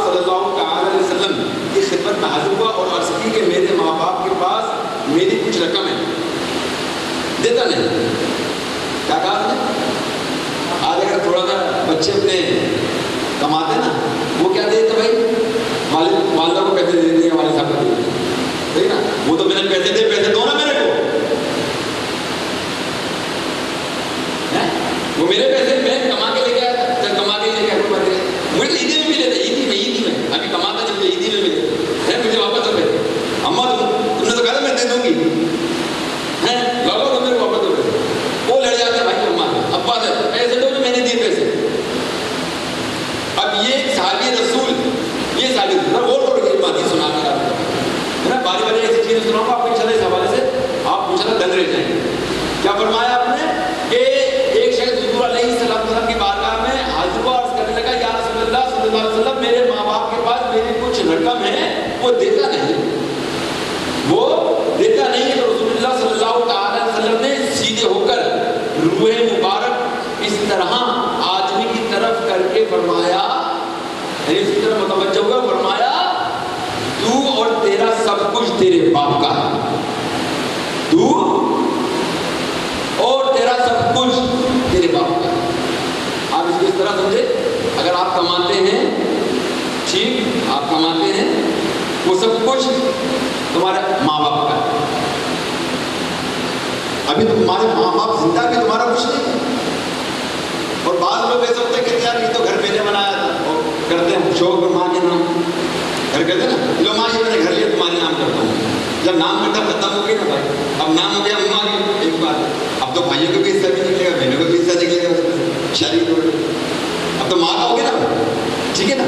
صلی اللہ علیہ وسلم کی خدمت میں حاضر ہوا اور عرض کی کہ میرے ماں باپ کے پاس میری کچھ رقم ہے، دیتا نہیں. کیا کہا نے؟ آج اگر تھوڑا سا بچے اپنے کماتے نا وہ کیا دیتے بھائی؟ والدہ کو پیسے دے دیں، والد صاحب کو دے دیں. صحیح نا؟ وہ تو میرے پیسے دے، پیسے دو نا میرے کو. وہ میرے پیسے میں کما کے لے کے آیا تھا، کما کے لے کے آیا مجھے عیدی میں ملے تھے. عیدی میں ابھی کماتا جب عیدی میں ملے تھے، مجھے واپس ہو گئے. اماں تم نے تو کہا تھا میں دے دوں گی، لوگوں تو میرے واپس ہو گئے. وہ لڑ جاتا ہے بھائی اماں سے، ابا سے پیسے دو، میں نے دیے پیسے. اب یہ صحابی رسول، یہ صحابی رسول اور بات سنا کے ہے نا. باری باری ایسی چیزیں سناؤں گا آپ کو انشاءاللہ اس حوالے سے آپ انشاءاللہ دنگ رہ جائیں گے. کیا فرمایا آپ نے کہ ایک شخص حضور علیہ السلام کی بارگاہ میں حاضر ہوا، عرض کرنے لگا یا رسول اللہ صلی اللہ علیہ وسلم میرے ماں باپ کے پاس میری کچھ رقم ہے وہ دیتا نہیں، وہ دیتا نہیں. تو رسول اللہ صلی اللہ علیہ وسلم نے سیدھے ہو کر روح مبارک اس طرح آدمی کی طرف کر کے فرمایا، اس کی طرف متوجہ ہوا، فرمایا تو اور تیرا سب کچھ تیرے باپ کا ہے، تو اور تیرا سب کچھ تیرے باپ کا ہے. آپ اس کو اس طرح سمجھے، اگر آپ کماتے ہیں، ٹھیک آپ کماتے ہیں، وہ سب کچھ تمہارے ماں باپ کا ہے. ابھی تمہارے ماں باپ زندہ بھی تمہارا کچھ نہیں ہے. اور بعض لوگ ایسے ہوتے ہیں کہ یار یہ تو گھر میں نے بنایا تھا، اور کرتے ہیں شوق میں ماں کے نام گھر کہتے ہیں نا، لو ماں یہ میں نے گھر لیا تمہارے نام کرتا ہوں. جب نام کرتا ختم ہو گئی نا بھائی، اب نام ہو گیا اماں کی ایک بات، اب تو بھائیوں کا بھی حصہ بھی نکلے گا، بہنوں کا بھی حصہ نکلے گا، شادی ہو گئی اب تو ماں کا ہو گیا نا. ٹھیک ہے نا؟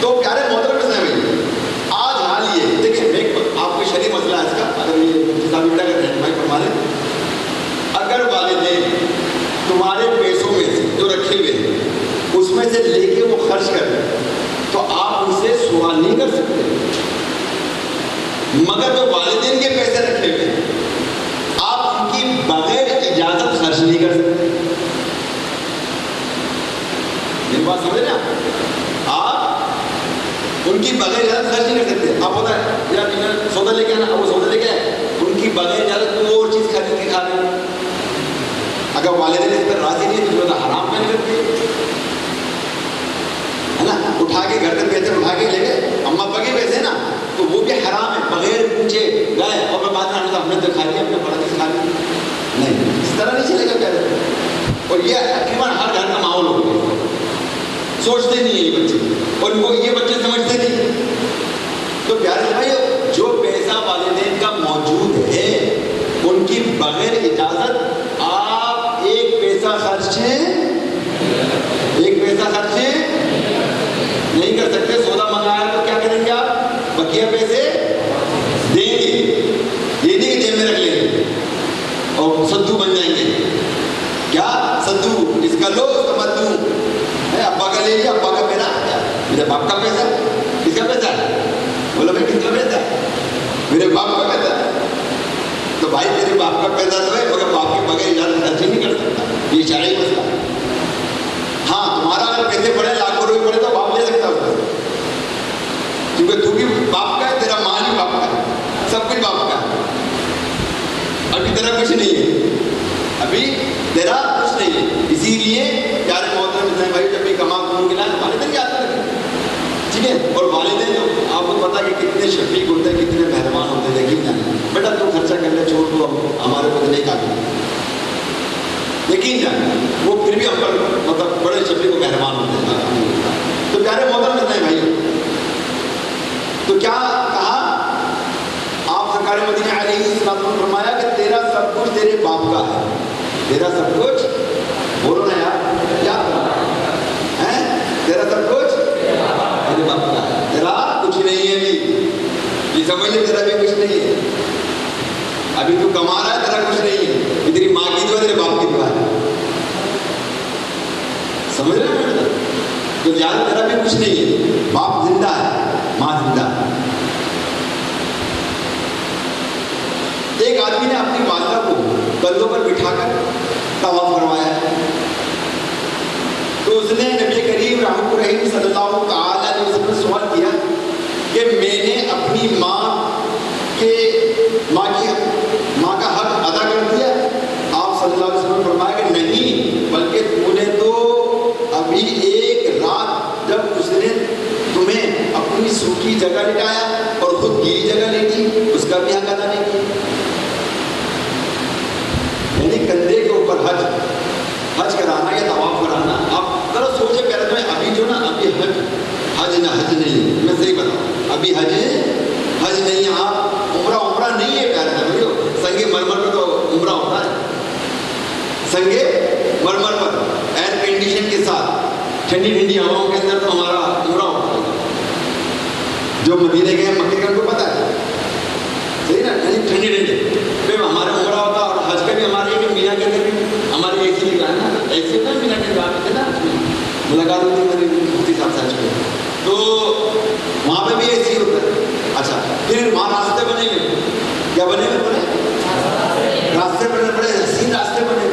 تو پیارے محترم بھائی آج حال یہ دیکھیں، میں آپ کو شرعی مسئلہ ہے اس کا، اگر یہ کتابی بیٹا کرتے ہیں بھائی فرما لیں، اگر والدین تمہارے پیسوں میں سے جو رکھے ہوئے ہیں اس میں سے لے کے وہ خرچ کر رہے ہیں تو آپ ان سے سوال نہیں کر سکتے. مگر جو والدین کے پیسے رکھے ہوئے ہیں آپ ان کی بغیر اجازت خرچ نہیں کر سکتے. میری بات سمجھے نا؟ آپ ان کی بغیر اجازت خرچ نہیں کر سکتے. آپ ہوتا ہے یار سودا لے کے آنا، وہ سودا لے کے آئے، ان کی بغیر اجازت کوئی اور چیز خرید کے کھا رہے ہیں. اگر والدین اس پر راضی نہیں تو حرام میں نہیں کرتے ہے نا. گھر سے پیسے اٹھا کے لے گئے، اما ابا کے پیسے نا، تو وہ بھی حرام ہے، بغیر پوچھے گئے اور میں بات کرنا ہم نے دکھا لیا، اپنے بڑا دکھا لیا، نہیں اس طرح نہیں چلے گا پیارے. اور یہ تقریباً ہر گھر کا ماحول ہو گیا، سوچتے نہیں ہیں یہ بچے، اور وہ یہ بچے سمجھتے نہیں. تو پیارے بھائی جو پیسہ والدین کا موجود ہے ان کی بغیر اجازت آپ ایک پیسہ خرچ نہیں کر سکتے. سودا منگایا تو کیا کریں گے آپ؟ بقیہ پیسے دیں گے، یہ نہیں کہ جیب میں رکھ لیں گے اور سدو بن جائیں گے. کیا سدو؟ اس کا لو اس کا مت دوں. ابا کا لے لیا، ابا کا میرا، میرے باپ کا پیسہ، کس کا پیسہ ہے؟ بولا بھائی کس کا پیسہ ہے؟ میرے باپ کا پیسہ ہے. تو بھائی تیرے باپ کا پیسہ تو ہے مگر باپ کے بغیر اجازت خرچ نہیں کر سکتا، یہ شرعی مسئلہ ہے. ہاں تمہارا اگر پیسے پڑے لاکھوں روپے پڑے تو باپ لے سکتا ہے، کیونکہ تو بھی باپ کا ہے، تیرا مال بھی باپ کا ہے، سب کچھ باپ کا ہے. ابھی تیرا کچھ نہیں ہے، ابھی تیرا کچھ نہیں ہے. اسی لیے پیارے محترم اسلام بھائی جب بھی کما کموں کے لائے والدین کی عادت رکھیں، ٹھیک ہے. اور والدین تو آپ کو پتا کہ کتنے شفیق ہوتے ہیں، کتنے مہربان ہوتے ہیں. یقین جانے بیٹا تو خرچہ کر لے، چھوڑ دو، ہمارے کو نہیں قابل. یقین جانے وہ پھر بھی ہم پر مطلب بڑے شفیق و مہربان ہوتے ہیں. تو پیارے محترم اسلام بھائی تو کیا کہا آپ سرکار مدینہ علیہ السلام نے فرمایا کہ تیرا سب کچھ تیرے باپ کا ہے. تیرا سب کچھ، بولو نا یار کیا ہے، تیرا سب کچھ تیرے باپ کا ہے. تیرا کچھ نہیں ہے ابھی، یہ سمجھ لے تیرا بھی کچھ نہیں ہے. ابھی تو کما رہا ہے، تیرا کچھ نہیں ہے. یہ تیری ماں کی دعا، تیرے باپ کی دعا ہے. سمجھ رہے ہیں؟ تو زیادہ تیرا بھی کچھ نہیں ہے. باپ زندہ ہے، ماں زندہ ہے. ایک آدمی نے اپنی والدہ کو کندھوں پر بٹھا کر طواف کروایا، تو اس نے نبی کریم رحمۃ الرحیم صلی اللہ تعالی علیہ وسلم سے سوال کیا کہ میں نے اپنی ماں کا حق ادا کر دیا؟ آپ صلی اللہ علیہ وسلم نے فرمایا کہ نہیں، بلکہ تو نے تو ابھی ایک رات جب اس نے تمہیں اپنی سوکھی جگہ لٹایا اور خود گیلی جگہ لیٹی، اس کا بھی حق ادا نہیں کیا. یعنی کندھے کے اوپر حج کرانا یا طواف کرانا. آپ ذرا سوچے پیارے میں، ابھی جو نا ابھی حج نہیں ہے، میں صحیح بتاؤں، ابھی حج نہیں ہے. آپ عمرہ نہیں ہے پیارے بھائیو. سنگ مرمر پر تو عمرہ ہوتا ہے، سنگ مرمر پر ایئر کنڈیشن کے ساتھ ٹھنڈی ہواؤں کے اندر تو ہمارا عمرہ ہوتا ہے. جو مدینے گئے مکے کا ان کو پتا ہے، صحیح نا، یعنی ٹھنڈی پھر ہمارا عمرہ ہوتا. اور حج کا بھی ہمارے کہ مینا کے اندر بھی ہماری اے سی لگا ہے نا، ایسے ہوتا ہے مینا کے اندر نا، ملاقات ہوتی ہے میری مفتی صاحب سے حج پہ، تو وہاں پہ بھی اے سی ہوتا ہے. اچھا پھر وہاں راستے بنے گئے، کیا بنے ہوئے؟ راستے بنے، بڑے حسین راستے بنے،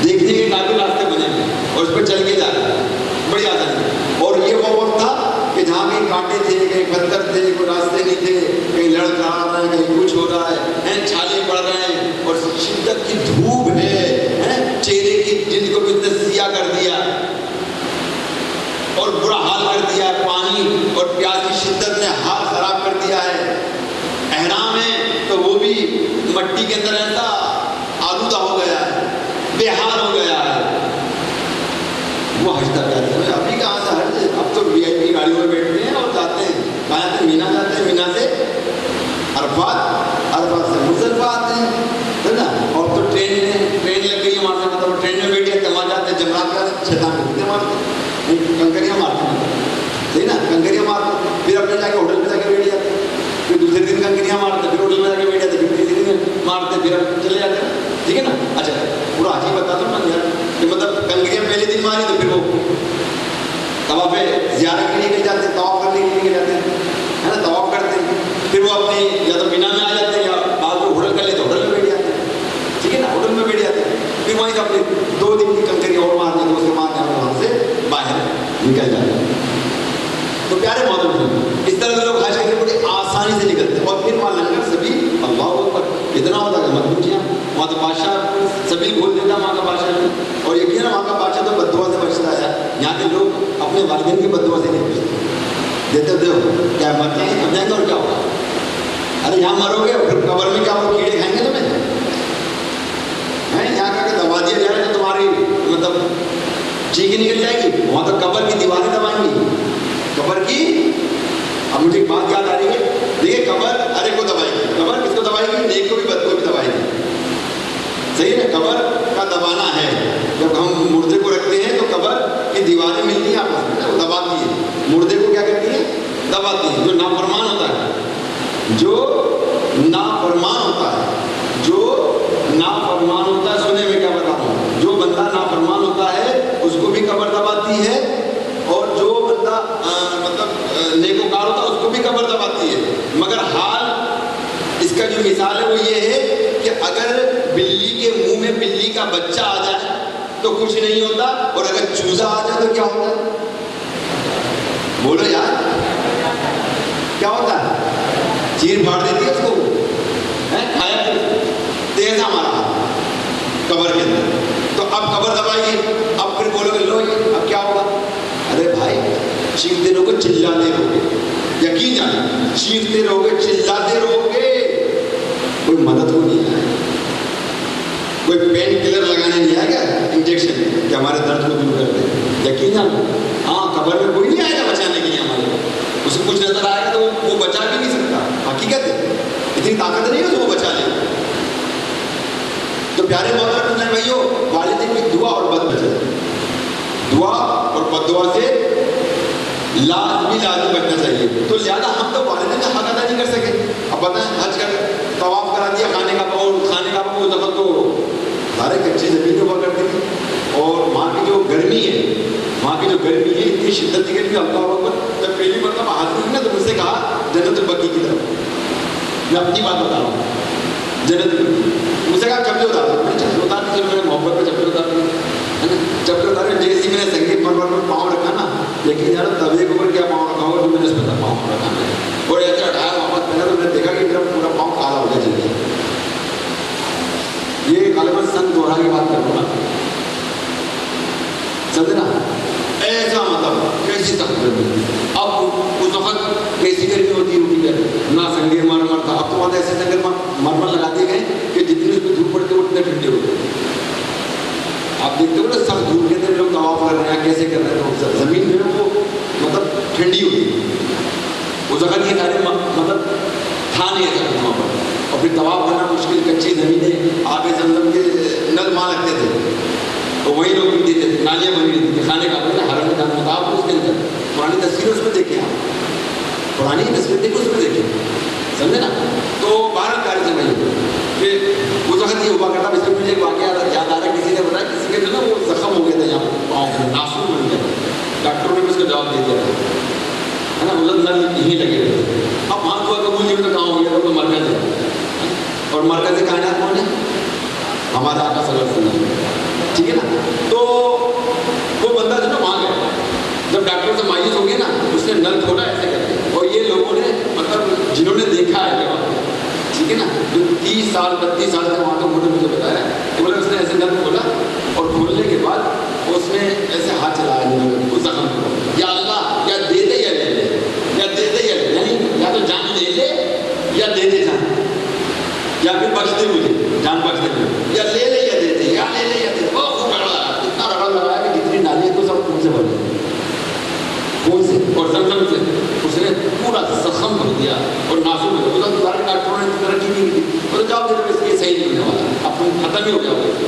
دیکھنے کے قابل راستے بنے اور اس پہ چل کے جا رہے ہیں، بڑی آسانی. اور یہ وہ وقت تھا کہ جہاں کہیں کانٹے تھے، کہیں پتھر تھے، کوئی راستے نہیں تھے، کہیں لڑکا آ رہا ہے، کہیں کچھ ہو رہا ہے، چھالے پڑ رہے ہیں اور شدت کی دھوپ ہے، چہرے کی جلد کو بھی سیاہ کر دیا اور برا حال کر دیا. پانی اور پیاس کی شدت نے حال خراب کر دیا ہے. احرام ہے تو وہ بھی مٹی کے اندر ایسا آلودہ ہو گیا ہے، بے حال ہو گیا ہے. وہ حج تک کہتے ہیں ابھی کہاں سے حج، اب تو وی آئی پی گاڑیوں میں بیٹھتے ہیں اور جاتے ہیں. کہاں سے؟ مینا جاتے ہیں، مینا سے عرفات سے مزدلفہ آتے ہیں، ہے نا. اور تو ٹرین لگ گئی ہے وہاں سے، مطلب ٹرین میں بیٹھے تھے، وہاں جاتے ہیں جمرات کا چھتان مارتے ہیں، کنکریاں مارتے ہیں، صحیح نا، کنکریاں مارتے ہیں. پھر اپنے جا کے ہوٹل پہ جا کے بیٹھ جاتے ہیں، پھر دوسرے دن کنکریاں مارتے ہیں، پھر ہوٹل میں جا کے بیٹھ جاتے ہیں، پھر تیسرے دن مارتے ہیں، پھر چلے جاتے ہیں. ٹھیک ہے نا. اچھا پورا حج ہی بتا دوں نا یار کہ مطلب کنکریاں پہلے دن ماری تو پھر وہ طواف زیارت کے لیے نکل جاتے ہیں، طواف کرنے کے لیے نکل جاتے ہیں، ہے نا، طواف کرتے ہیں. پھر وہ اپنی یا تو مینا میں آ جاتے ہیں یا بعض لوگ ہوٹل کر لیتے ہوٹل میں بیٹھ جاتے ہیں. ٹھیک ہے نا، ہوٹل میں بیٹھ جاتے ہیں. پھر وہیں سے اپنے 2 دن کی کنکریاں اور مارنے کو اسے مارنے اور وہاں سے باہر نکل جاتے ہیں. تو پیارے محترم اس طرح سے لوگ حج کر کے بڑی آسانی سے نکلتے ہیں. اور پھر وہاں لنگر سے بھی اللہ اکبر اتنا ہوتا ہے مت پوچھیے. وہاں تو بادشاہ سبھی بھول دیتا وہاں کا بادشاہ. اور یقین ہے وہاں کا بادشاہ تو بد دعا سے بچتا ہے. یہاں کے لوگ اپنے والدین کی بد دعا سے نہیں بچتے. دیتے ہو کیا مرتے ہیں اب جائیں گے اور کیا ہوگا؟ ارے یہاں مرو گے اور پھر قبر میں کیا وہ کیڑے کھائیں گے تمہیں؟ یہاں کا کہ دبا دیا جائے تو تمہاری مطلب چیخ نکل جائے گی، وہاں تو قبر کی دیواریں دبائیں گی، قبر کی۔ اب مجھے ایک بات یاد آ رہی ہے، دیکھیے قبر ہر ایک کو دبائے گی، قبر کس کو دبائے گی؟ نیک کو بھی بد کو بھی دبائے گی، صحیح ہے؟ قبر کا دبانا ہے، جب ہم مردے کو رکھتے ہیں تو قبر کی دیواریں ملتی ہیں آپس میں، وہ دباتی ہے، مردے کو کیا کرتی ہیں؟ دباتی ہیں۔ جو نافرمان ہوتا ہے، جو نافرمان ہوتا ہے، جو نافرمان ہوتا ہے، سنے میں کیا بتا رہا ہوں، جو بندہ نافرمان ہوتا ہے اس کو بھی قبر دباتی ہے، اور جو بندہ مطلب نیکوکار ہوتا ہے اس کو بھی قبر دباتی ہے۔ مگر حال اس کا جو مثال ہے وہ یہ ہے کہ اگر بلی کے منہ میں بلی کا بچہ آ جائے تو کچھ نہیں ہوتا، اور اگر چوزا آ جائے تو کیا ہوتا ہے؟ بولو یار، کیا ہوتا ہے؟ چیر پھاڑ دیتی ہے اس کو، کھایا تیز ہمارا قبر کے اندر۔ تو اب قبر دبائیے، اب پھر بولو گے لو اب کیا ہوگا؟ ارے بھائی چیختے رہو گے، چلاتے رہو گے، یقین جانا چیختے رہو گے، چلاتے رہو گے، کوئی مدد کو نہیں آئے، کوئی پین کلر لگانے نہیں آئے گا، انجیکشن کہ ہمارے درد کو دور کر دے، یقین جانا۔ ہاں قبر میں کوئی نہیں آئے گا بچانے کے لیے ہمارے کو، اسے کچھ نظر آئے گا تو وہ بچا بھی نہیں سکتا، حقیقت ہے، اتنی طاقت نہیں ہے اس کو بچا لے۔ تو پیارے محترم اسلام بھائیو، والدین کی دعا اور بد بچا، دعا اور بد دعا سے لازمی بچنا چاہیے۔ تو لہٰذا ہم تو والدین کا حق ادا نہیں کر سکے۔ اب بتائیں حج کر طواف کرا دیا، کھانے کا اس دفعہ تو سارے کچی زمین ہوا کرتی تھی، اور وہاں کی جو گرمی ہے، وہاں کی جو گرمی ہے اتنی شدت کی گرمی، اللہ اکبر، جب پہلی مرتبہ حاضر ہوئی نا تو مجھ سے کہا جنت البقیع کی طرف، میں اپنی بات بتا رہا ہوں، جنت البقیع، مجھ سے کہا چپلے اتار دو، میں نے چپلے اتار دی، چلو میں نے محبت میں چپلے اتار دی، ہے نا، چپلے اتارے، جیسے میں نے سنگیت پرور میں پاؤں رکھا نا، لیکن یار تبے کے اوپر کیا پاؤں رکھا ہوگا جو میں نے اس پہ پاؤں رکھا ہے، اور ایسے اٹھایا واپس پہنا تو میں نے دیکھا کہ میرا پورا پاؤں کالا ہو گیا چل گیا۔ یہ غالباً سن 2000 کی بات کر رہا ہوں، سمجھے نا، ایسا مطلب کیسی سخت گرمی۔ اب اس وقت کیسی گرمی ہوتی ہے نہ سنگیر مرمر تھا، اب تو وہاں ایسے سنگیر مرمر لگا دیے گئے کہ جتنی اس پہ دھوپ پڑتی ہے اتنے ٹھنڈے ہوتے ہیں۔ آپ دیکھتے ہو نا سخت دھوپ کے اندر لوگ طواف کر رہے ہیں، کیسے کر رہے ہیں، تو زمین جو ہے وہ مطلب ٹھنڈی ہوتی ہے، اس وقت یہ سارے مطلب تھا نہیں ایسا وہاں پر، اور پھر طواف کرنا مشکل، کچی زمینیں، آب زمزم کے نل وہاں لگتے تھے تو وہی لوگ پیتے تھے، نالیاں بنی ہوئی تھی، کھانے کا اپنے حرم میں جانا ہوتا، آپ اس کے اندر پرانی تصویریں اس میں دیکھیں، آپ پرانی تصویر دیکھیں اس میں دیکھیں، سمجھے نا۔ تو 12 تاریخ سے نہیں کہ اس وقت یہ ہوا کرتا، اس میں مجھے ایک واقعہ یاد آ رہا ہے، کسی نے بتایا کسی کے جو نا وہ زخم ہو گیا تھا یہاں پاؤں میں، ناسور بن گیا تھا، ڈاکٹروں نے بھی اس کا جواب دے دیا ہے نا، مطلب نل یہیں لگے ہوئے تھے۔ اب وہاں دعا قبول نہیں ہوتا، کہاں ہو گیا تو مرکز ہے، اور مرکز کائنات کون ہے؟ ہمارا آقا صلی اللہ علیہ وسلم، ٹھیک ہے نا۔ تو وہ بندہ جو نا وہاں گیا، جب ڈاکٹر سے مایوس ہو گیا نا، اس نے نل کھولا ایسے کرتے، اور یہ لوگوں نے مطلب جنہوں نے دیکھا ہے وہاں، ٹھیک ہے نا، جو 30 سال 32 سال سے وہاں تو انہوں نے مجھے بتایا کہ بولے اس نے ایسے نل کھولا، اور کھولنے کے بعد اس نے ایسے ہاتھ چلایا اس زخم کو، یا اللہ یا دے دے یا لے لے، یا دے دے یا لے، یعنی یا تو جان لے لے یا دے دے جان، یا پھر بخش دے مجھے جان، بخش دے مجھے، یا لے لے یا دے دے، یا لے لے یا دے دے۔ وہ خوب رگڑ لگا، اتنا رگڑ لگایا کہ جتنی نالی تو سب خون سے بھر گئی، خون سے اور زمزم سے، اس نے پورا زخم بھر دیا اور ناسور ہو گیا۔ اس سارے ڈاکٹروں نے ترقی نہیں کی، اور جواب دینے میں اس کے صحیح نہیں ہونے والا، اب ختم ہی ہو گیا ہوگا۔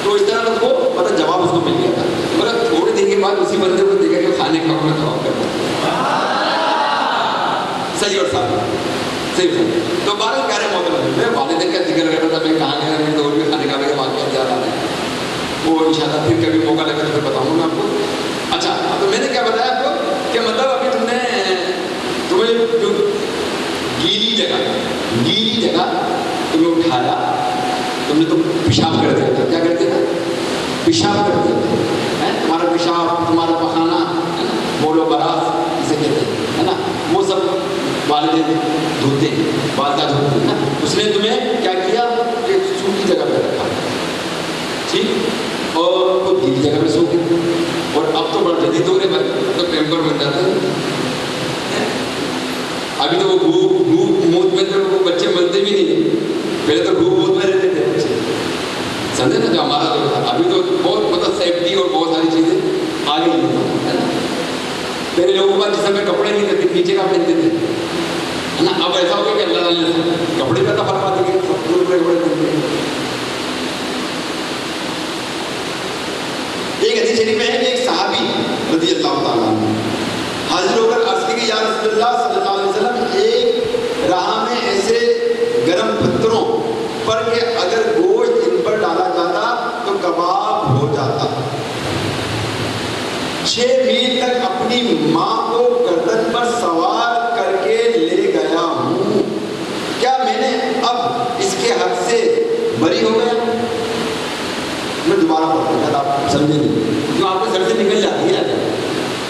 تو اس طرح اس کو مطلب جواب اس کو مل گیا تھا، مطلب تھوڑی دیر کے بعد اسی بندے کو دیکھا کہ کھانے کا اپنا جواب کرنا صحیح اور صحیح صحیح۔ تو 12 پیارے محترم، میں والدین کا ذکر کر رہا تھا، میں کہاں گیا میں اور بھی کھانے کا واقعہ یاد آ رہا ہے، وہ انشاءاللہ پھر کبھی موقع لگا تو پھر بتاؤں گا آپ کو۔ اچھا تو میں نے کیا بتایا آپ کو کہ مطلب ابھی تمہیں جو گیلی جگہ تمہیں اٹھایا، تم نے تو پیشاب کر دیا تھا، کیا کرتے تھے؟ پیشاب کر دیا تھا، تمہارا پیشاب، تمہارا پخانا، بولو براز اسے کہتے ہیں، ہے نا، وہ سب والدین دھوتے ہیں، والدہ دھوتے ہیں نا۔ اس نے تمہیں کیا کیا کہ سوکھی جگہ پہ رکھا، ٹھیک، اور وہ گیلی جگہ پہ سو گئی، اور اب تو بڑا جدید ہو رہے بھائی، تو پیمپر بن جاتا ہے، ابھی تو وہ گھوپ موت میں تو وہ بچے ملتے بھی نہیں، پہلے تو گھوپ موت میں رہتے تھے بچے، سمجھے نا جو ہمارا جو تھا. ابھی تو بہت مطلب سیفٹی اور بہت ساری چیزیں آ گئی ہے نا. پہلے لوگوں کا جسم میں کپڑے نہیں تھے، نیچے کا پہنتے تھے ہے نا. اب ایسا ہو گیا کہ اللہ تعالیٰ نے کپڑے کا تو فرما دیں گے، سب پورے کپڑے پہنتے ہیں. ایک حدیث شریف میں ہے کہ ایک صحابی رضی اللہ تعالیٰ عنہ حاضر ہو کر عرض کی کہ یا رسول اللہ صلی اللہ علیہ وسلم، ایک راہ میں ایسے گرم پتھروں پر کہ اگر گوشت ان پر ڈالا جاتا تو کباب ہو جاتا. 6 میل تک اپنی ماں کو گردن پر سوار کر کے لے گیا ہوں، کیا میں نے اب اس کے حق سے بری ہو گیا؟ میں دوبارہ پڑھتا ہوں، شاید آپ سمجھے نہیں، جو آپ کے سر سے نکل جاتی ہے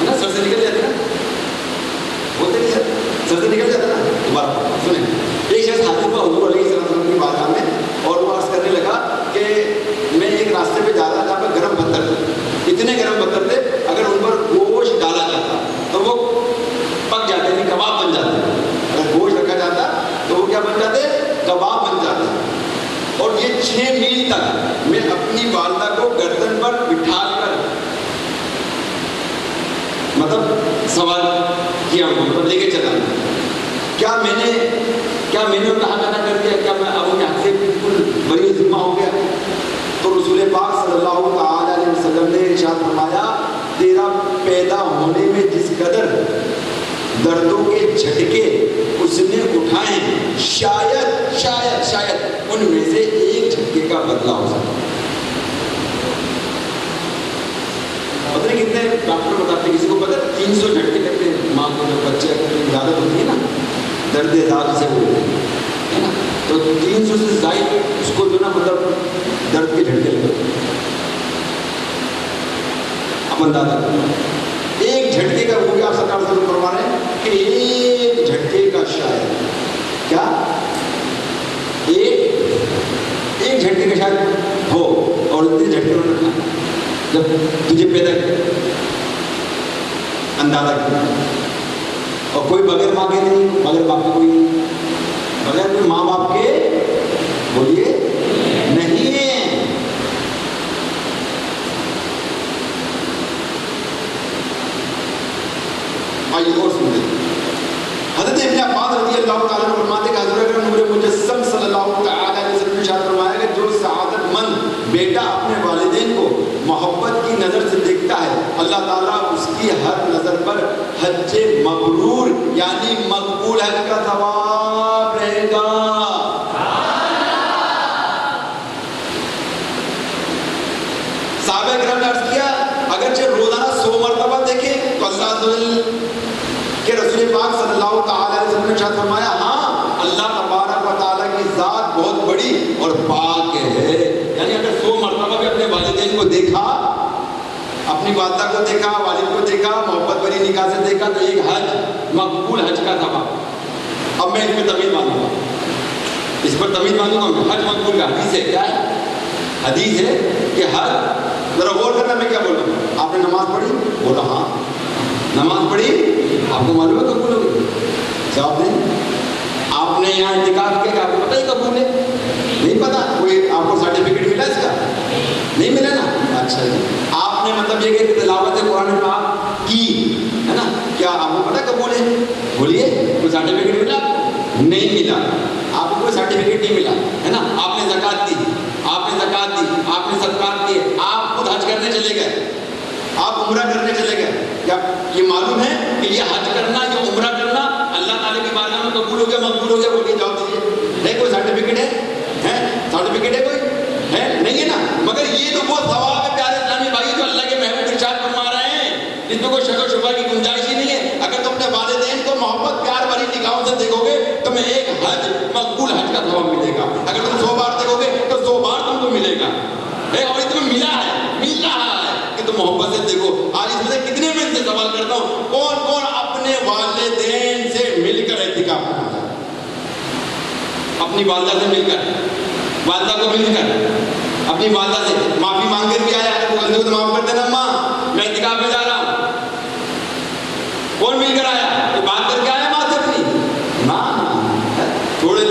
نا، سر سے نکل جاتی ہے نا، بولتے نہیں سر سے نکل جاتا ہے نا. دوبارہ پڑھتا سنیں. ایک شخص حاضر ہوا حضور علیہ السلام کی بارگاہ میں اور وہ عرض کرنے لگا کہ میں ایک راستے پہ جا رہا تھا، جہاں پہ گرم پتھر تھے، اتنے گرم پتھر تھے اگر ان پر گوشت ڈالا جاتا تو وہ پک جاتے، یعنی کباب بن جاتے. اگر گوشت رکھا جاتا تو وہ کیا بن جاتے؟ کباب بن جاتے. اور یہ 6 میل تک میں اپنی والدہ کو گردن پر بٹھا کر مطلب سوال کیا ہوں، مطلب لے کے چلا. کیا میں نے ان کا حق ادا کر دیا؟ کیا میں اب ان کے حق سے بالکل بری ذمہ ہو گیا؟ تو رسول پاک صلی اللہ تعالی علیہ وسلم نے ارشاد فرمایا، تیرا پیدا ہونے میں جس قدر دردوں کے جھٹکے اس نے اٹھائے، شاید ان میں سے ایک جھٹکے کا بدلہ ہو سکتا. پتہ نہیں کتنے ڈاکٹر بتاتے ہیں، کسی کو پتہ 300 جھٹکے لگتے ہیں ماں کو جب بچے کی عادت ہوتی ہے نا، درد داغ سے بولتے ہیں نا، تو 300 سے زائد اس کو جو نا مطلب درد کے جھٹکے لگتے ہیں. اب اندازہ کرو ایک جھٹکے کا، وہ کیا سرکار ضرور فرما رہے ہیں کہ ایک جھٹکے کا شاید کیا ایک جھٹکے کا شاید ہو، اور اتنے جھٹکے انہوں نے کھانا جب تجھے پیدا کیا. اندازہ کیا. اور کوئی بغیر ماں کے نہیں، بغیر باپ کے کوئی نہیں، بغیر کوئی ماں باپ کے بولیے نہیں ہے. آئیے اور سنتے ہیں. حضرت ابن عباس رضی اللہ تعالیٰ عنہ فرماتے کہ حضرت اکرم نور مجسم صلی اللہ تعالیٰ علیہ وسلم نے ارشاد فرمایا کہ جو سعادت مند بیٹا اپنے والدین کو محبت کی نظر سے دیکھتا ہے، اللہ تعالیٰ اس کی ہر نظر پر حج مبرور یعنی مقبول حج کا ثواب رہے گا. صحابہ کرام نے عرض کیا اگرچہ روزانہ 100 مرتبہ دیکھیں تو اللہ کہ رسول پاک صلی اللہ تعالی علیہ وسلم نے ارشاد فرمایا، ہاں اللہ تبارک و تعالیٰ کی ذات بہت بڑی اور پاک ہے. یعنی اگر 100 مرتبہ بھی اپنے والدین کو دیکھا، اپنی والدہ کو دیکھا، والد کو دیکھا، محبت بری نگاہ سے دیکھا، تو ایک حج مقبول حج کا ثواب. اب میں اس پر تمیز مانوں گا، اس پر تمیز مانوں گا. حج مقبول کا حدیث ہے، کیا ہے؟ حدیث ہے کہ حج، ذرا غور کرنا میں کیا بول رہا ہوں. آپ نے نماز پڑھی؟ بولا ہاں. نماز پڑھی؟ آپ کو معلوم ہے قبول ہوگی؟ جواب دیں. آپ نے یہاں اعتکاف کیا کہ آپ کو پتہ ہی قبول ہے؟ نہیں پتا. کوئی آپ کو سرٹیفکیٹ ملا اس کا؟ نہیں ملا نا. اچھا جی. آپ نے مطلب یہ کہ تلاوت قرآن پاک کی ہے نا، کیا آپ کو پتہ قبول ہے؟ بولیے. کوئی سرٹیفکیٹ ملا آپ کو؟ نہیں ملا. آپ کو کوئی سرٹیفکیٹ نہیں ملا ہے نا. آپ نے زکوٰۃ دی، آپ نے صدقات دیے، آپ خود حج کرنے چلے گئے، آپ عمرہ کرنے چلے گئے. کیا یہ معلوم ہے کہ یہ حج کرنا، یہ عمرہ کرنا اللہ تعالیٰ کی بارگاہ میں قبول ہو گیا، مقبول ہو گیا؟ بولیے، جواب دیجیے. ہے کوئی سرٹیفکیٹ ہے؟ سرٹیفکیٹ ہے کوئی؟ ہے نہیں ہے نا. مگر یہ تو وہ ثواب ہے پیارے اسلامی بھائی جو اللہ کے محبوب ارشاد فرما رہے ہیں، اس میں کوئی شک و شبہ کی گنجائش ہی نہیں ہے. اگر تم اپنے والدین کو محبت پیار بھری نگاہوں سے دیکھو گے تمہیں ایک حج مقبول حج کا ثواب ملے گا. اگر تم 100 بار دیکھو گے تو 100 بار تم کو ملے گا. اور یہ تمہیں ملا ہے، مل رہا ہے کہ تم محبت سے دیکھو. آج اس میں سے کتنے میں سے سوال کرتا ہوں، کون کون اپنے والدین سے مل کر اعتکاف کرنا چاہتا ہے؟ اپنی والدہ سے مل کر، والدہ کو مل کر اپنی والدہ سے معافی مانگ کر بھی آیا ہے، وہ غلطی کو تو معاف کر دینا ماں، میں اعتکاف میں جا رہا ہوں. کون مل کر آیا؟ تو بات کر کے آیا ماں سے اپنی؟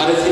RSC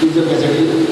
365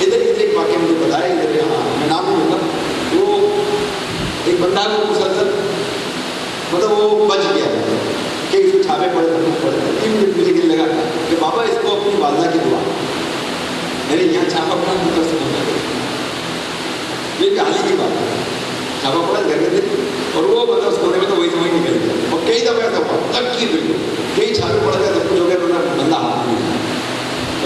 ادھر ایک واقعہ مجھے بتایا ادھر، ہاں میں نام نہیں لوں گا، وہ ایک بندہ کو مسلسل مطلب وہ بچ گیا کہ اس کو چھاپے پڑے 3 منٹ مجھے کہنے لگا کہ بابا اس کو اپنی والدہ کی دعا، میرے یہاں چھاپا پڑا مطلب سے ہوتا ہے، یہ کہانی کی بات ہے، چھاپا پڑا گھر میں تھے اور وہ مطلب اس کونے میں تو وہی سمجھ نکل گیا، اور کئی دفعہ ایسا ہوا تک کی بالکل کئی چھاپے پڑ گئے، سب کچھ ہو گیا، بندہ ہاتھ نہیں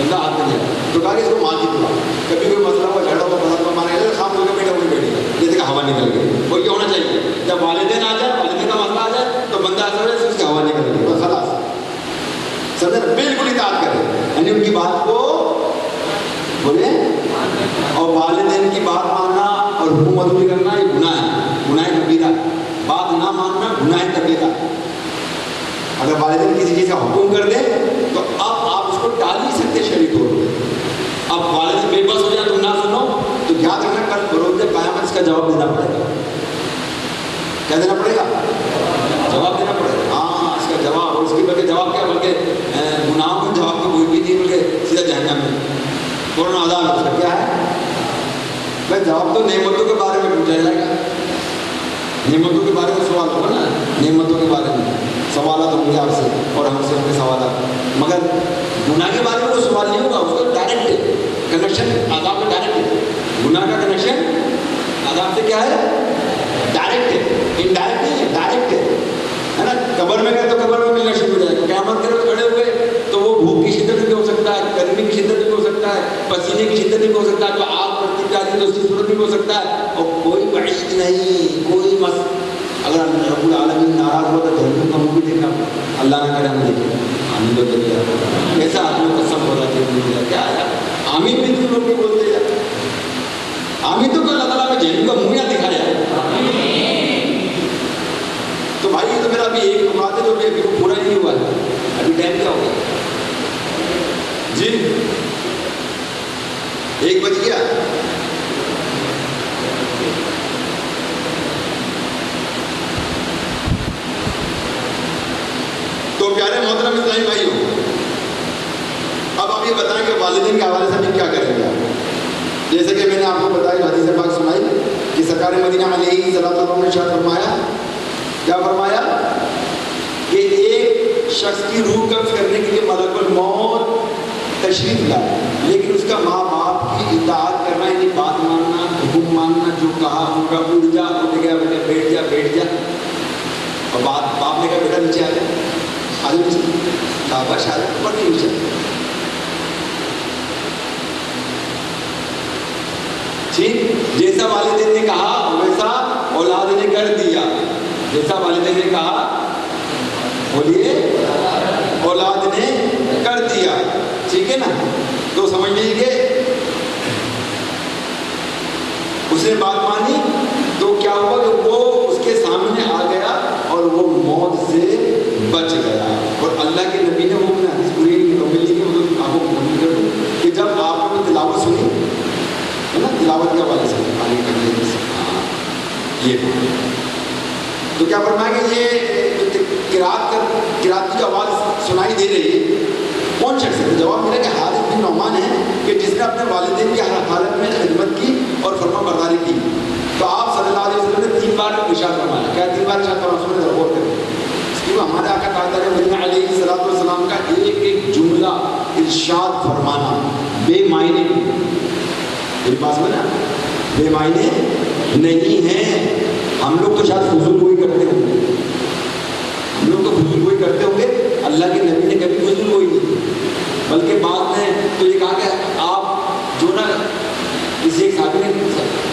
آیا، تو کہا کہ اس کو ماں کی دعا، کبھی کوئی مسئلہ ہوا جھگڑا ہوا پسند کو مانا گیا خام ہو کے بیٹھا وہی بیٹھے گا جیسے کہ ہوا نکل گئی، وہ کیا ہونا چاہیے جب والدین آ جائے، والدین کا مسئلہ آ جائے تو بندہ ایسا ہو جائے اس کی ہوا نکل گئی، بس خلاص سمجھے نا، بالکل اطاعت کرے، یعنی ان کی بات کو بولے، اور والدین کی بات ماننا اور حکومت بھی کرنا یہ گناہ ہے، گناہ کبیرہ، بات نہ ماننا گناہ کبیرہ، اگر والدین کسی چیز کا حکم کر دیں تو اب آپ اس کو ٹال نہیں سکتے شریعت طور پہ، اب والدین بے بس ہو جائے تم نہ سنو تو یاد رکھنا کل بروز قیامت اس کا جواب دینا پڑے گا، کیا دینا پڑے گا؟ جواب دینا پڑے گا، ہاں اس کا جواب، اور اس کے بلکہ جواب کیا، بلکہ گناہوں کا جواب تو کوئی بھی نہیں، بلکہ سیدھا جہنم میں فوراً عذاب اس کا کیا ہے بھائی، جواب تو نعمتوں کے بارے میں پوچھا جائے گا، نعمتوں کے بارے میں سوال ہوگا نا، نعمتوں کے بارے میں سوالات ہوں گے آپ سے اور ہم سے ہوں گے سوالات، مگر گناہ کے بارے میں کوئی سوال نہیں ہوگا، اس کا ڈائریکٹ کنیکشن عذاب میں ڈائریکٹ ہے، گناہ کا کنیکشن عذاب سے کیا ہے، ڈائریکٹ ہے، انڈائریکٹ نہیں ہے، ڈائریکٹ ہے نا، قبر میں گئے تو قبر میں ملنا شروع ہو جائے گا، قیامت کے روز کھڑے ہوئے تو وہ بھوک کی شدت بھی ہو سکتا ہے، گرمی کی شدت بھی ہو سکتا ہے، پسینے کی شدت بھی ہو سکتا ہے، جو آگ پڑتی جاتی ہے تو اس کی صورت بھی ہو سکتا ہے، اور کوئی وعید نہیں، کوئی اگر رب العالمین ناراض ہو تو جہنم کا منہ بھی دیکھنا پڑتا، اللہ نہ کرے ہم دیکھیں، آمین تو کریے، ایسا آدمی قسم ہو رہا ہے کیا ہے، آمین بھی تم لوگ بھی بولتے ہیں، آمین تو اللہ تعالیٰ میں جہنم کا منہ نہ دکھایا، تو بھائی یہ تو میرا ابھی ایک بات ہے جو ابھی پورا نہیں ہوا ہے، ابھی ٹائم کیا ہوگا جی، 1 بج گیا، تو پیارے محترم اسلامی بھائیوں، اب آپ یہ بتائیں کہ والدین کے حوالے سے ہم کیا کریں گے، جیسے کہ میں نے آپ کو بتایا حدیث پاک سنائی کہ سرکار مدینہ علیہ الصلوۃ والسلام نے ارشاد فرمایا، کیا فرمایا کہ ایک شخص کی روح قبض کرنے کے لیے ملک الموت تشریف لائے، لیکن اس کا ماں باپ کی اطاعت کرنا، یعنی بات ماننا، حکم ماننا، جو کہا ہوگا اٹھ جا، اٹھ گیا بیٹا، بیٹھ جا بیٹھ جا، اور باپ نے کہا بیٹا نیچے آ جائے، آج نیچے شاباش آ جائے، اوپر نہیں نیچے، ٹھیک، جیسا والدین نے کہا ویسا اولاد نے کر دیا، جیسا والدین نے کہا بولیے اولاد نے کر دیا، ٹھیک ہے نا، تو سمجھ لیجیے اس نے بات مانی تو کیا ہوا کہ وہ اس کے سامنے آ گیا اور وہ موت سے بچ گیا، اور اللہ کے نبی نے وہ حدیث پوری ملی کہ وہ آپ کو مکمل کر دوں کہ جب آپ نے تلاوت سنی ہے نا، تلاوت کے حوالے سے آگے کرنے سے یہ تو کیا فرمایا کہ یہ قرات کی جو آواز سنائی دے رہی ہے کون شخص ہے؟ جواب ملا کہ حارث بن نعمان ہے کہ جس نے اپنے والدین کی حالت میں خدمت کی اور فرما برداری کی، تو آپ صلی اللہ علیہ وسلم نے 3 بار ارشاد فرمایا، کیا 3 بار ارشاد فرمایا، سنیں غور کریں، کیونکہ ہمارے آقا تاجدار مدینہ علیہ الصلوۃ والسلام کا ایک جملہ ارشاد فرمانا بے معنی، میرے پاس میں نا بے معنی نہیں ہے، ہم لوگ تو شاید فضول گوئی کرتے ہوں گے، ہم لوگ تو فضول گوئی کرتے ہوں گے، اللہ کے نبی نے کبھی فضول گوئی نہیں، بلکہ بعد میں تو یہ کہا کہ آپ جو نا کسی ایک صحابی نے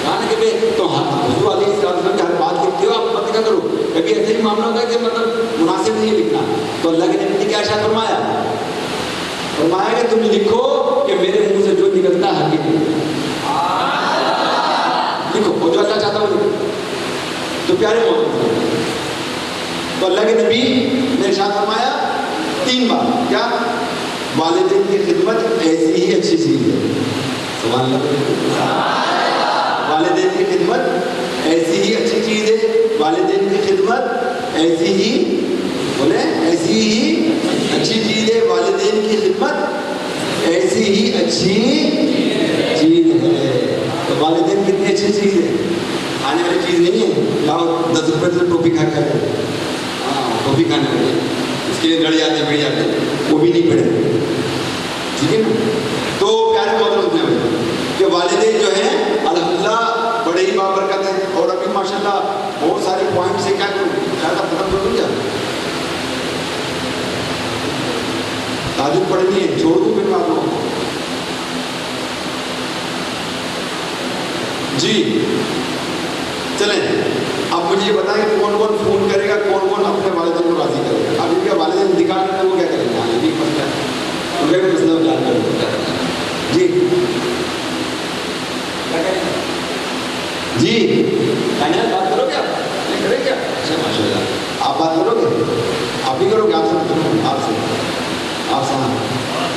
کہا نا کہ تو حضور علیہ السلام کی ہر بات لکھتے ہو، آپ مت کیا کرو، کبھی ایسے ہی معاملہ ہوتا ہے کہ مطلب مناسب نہیں لکھنا، تو اللہ کے نبی نے کیا ارشاد فرمایا، فرمایا کہ تم لکھو کہ میرے منہ سے جو نکلتا ہے حقیقت لکھو، وہ جو اللہ چاہتا ہے وہ لکھو، تو پیارے محترم تو اللہ کے نبی نے ارشاد فرمایا 3 بار، کیا والدین کی خدمت ایسی ہی اچھی چیز ہے، سبحان اللہ، والدین کی خدمت ایسی ہی اچھی چیز ہے، والدین کی خدمت ایسی ہی بولے ایسی ہی اچھی چیز ہے، والدین کی خدمت ایسی ہی اچھی چیز والدین کتنی اچھی چیز ہے، کھانے والی چیز نہیں ہے، لاؤ 10 روپئے سے ٹوپی کھا کے ہاں ٹوپی کھانے والی اس کے لیے لڑ جاتے بیٹھ جاتے، وہ بھی نہیں پڑے، ٹھیک ہے نا. تو پیارے محترم میں کہ والدین جو ہیں الحمدللہ بڑے ہی بابرکت ہیں. اور ابھی ماشاءاللہ بہت سارے پوائنٹ سے کیا کروں زیادہ ختم کر دوں کیا، تعجب پڑھنی ہے چھوڑ دوں پھر آپ لوگوں کو. جی چلیں اب مجھے یہ بتائیں کہ کون کون فون کرے گا، کون کون اپنے والدین کو راضی کرے گا. اب ان کے والدین انتقال کریں وہ کیا کریں گے، ہاں یہ بھی مسئلہ ہے، ان کا بھی مسئلہ جان کر جی جی بات کرو گے، آپ نہیں کریں گے؟ اچھا ماشاء اللہ آپ بات کرو گے، آپ بھی کرو گے، آپ سے ہاں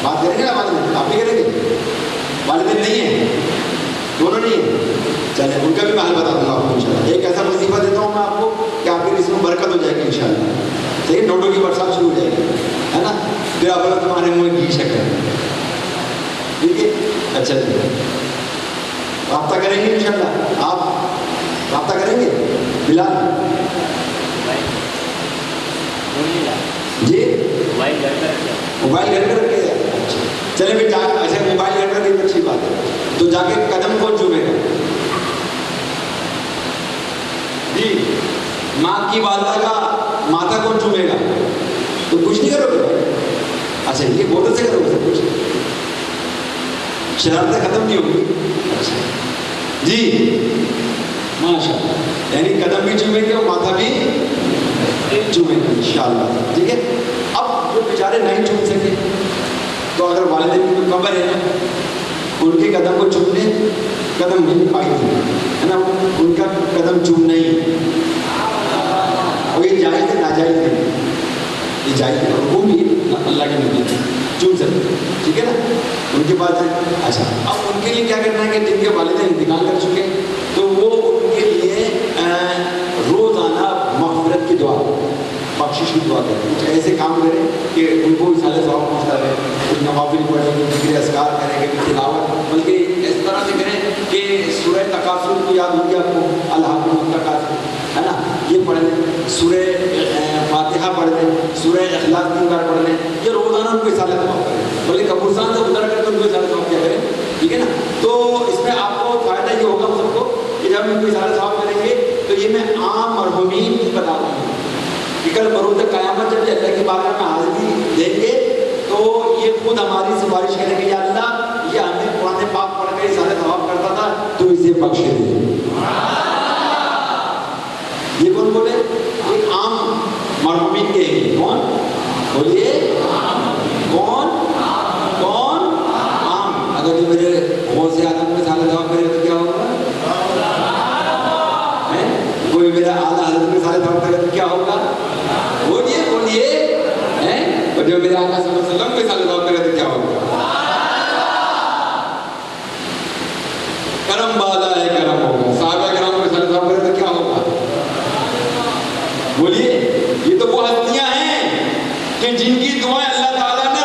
بات کریں گے نا والدین، آپ بھی کریں گے. والدین نہیں ہیں، دونوں نہیں ہیں، چلے ان کا بھی میں حل بتا دوں گا آپ کو انشاءاللہ. ایک ایسا وظیفہ دیتا ہوں میں آپ کو کہ آپ کے رزق میں برکت ہو جائے گی انشاءاللہ. ٹھیک ہے، نوٹوں کی برسات شروع ہو جائے گی، ہے نا. پھر آپ تمہارے منہ گھی شکر، ٹھیک ہے. اچھا جی رابطہ کریں گے انشاءاللہ، آپ رابطہ کریں گے بلال جی. موبائل گھر میں رکھے گا، چلے پھر جا ایسے موبائل گھر میں بھی اچھی بات ہے. تو جا کے قدم کون چومے گا جی، ماں کی والدہ کا ماتھا کون چومے گا؟ تو کچھ نہیں کرو گے. اچھا یہ بہت اچھے کرو گے، سب کچھ شرارتیں ختم نہیں ہوگی. اچھا جی ماشاء اللہ، یعنی قدم بھی چومیں گے اور ماتھا بھی چومیں گے انشاءاللہ. ٹھیک ہے. اب جو بیچارے نہیں چوم سکے تو اگر والدین کی قبر ہے نا ان کے قدم کو چومنے قدم نہیں پائی ہے نا، ان کا قدم چومنا ہی اور یہ جائز ہے ناجائز ہے، یہ جائز ہے اور وہ بھی اللہ کے نبی چوم سکتے. ٹھیک ہے نا، ان کے پاس ہے. اچھا اب ان کے لیے کیا کرنا ہے کہ جن کے والدین انتقال کر چکے تو وہ ان کے لیے روزانہ مغفرت کی دعا، بخشش کی دعا کریں. کچھ ایسے کام کریں کہ ان کو اصالہ ثواب پہنچتا رہے، کچھ نوافل پڑھیں، کچھ ذکر اذکار کریں، کبھی تلاوت، بلکہ اس طرح سے کریں کہ سورہ تکاثر کو یاد ہوگی آپ کو، الحاکم التکاثر ہے نا، یہ پڑھ لیں. سورہ فاتحہ پڑھ لیں، سورہ اخلاص 3 بار پڑھ لیں. یہ روزانہ ان کو اصالہ ثواب کریں، بلکہ قبرستان سے اتر کر کے ان کو اصالہ ثواب کیا کریں. ٹھیک ہے نا. تو اس میں آپ کو فائدہ یہ ہوگا سب کو کہ جب ان کو اصالہ ثواب کریں گے تو یہ میں عام مرحومین کی بتا رہا ہوں کہ کل بروز قیامت جب اللہ کی بارگاہ میں حاضری دیں گے تو یہ خود ہماری سفارش کریں گے، یا اللہ یہ ہمیں قرآن پاک پڑھ کے اصالہ ثواب کرتا تھا تو اسے بخش دے. یہ کون بولے؟ ایک عام مرحومین کے ہیں. کون بولیے؟ کون کون عام. اگر جو میرے غوث اعظم کو اصالہ ثواب کرے تو کیا ہوگا؟ کوئی میرا اعلیٰ حضرت کو اصالہ ثواب کرے تو کیا ہوگا؟ بولیے بولیے. اور جو میرے آقا صلی اللہ علیہ وسلم کو اصالہ ثواب کرے تو کیا ہوگا؟ کرم بالا ہے، کرم ہوگا. صحابہ کرام کو اصالہ ثواب کرے تو کیا ہوگا؟ بولیے. یہ تو وہ ہستیاں ہیں کہ جن کی دعائیں اللہ تعالیٰ نے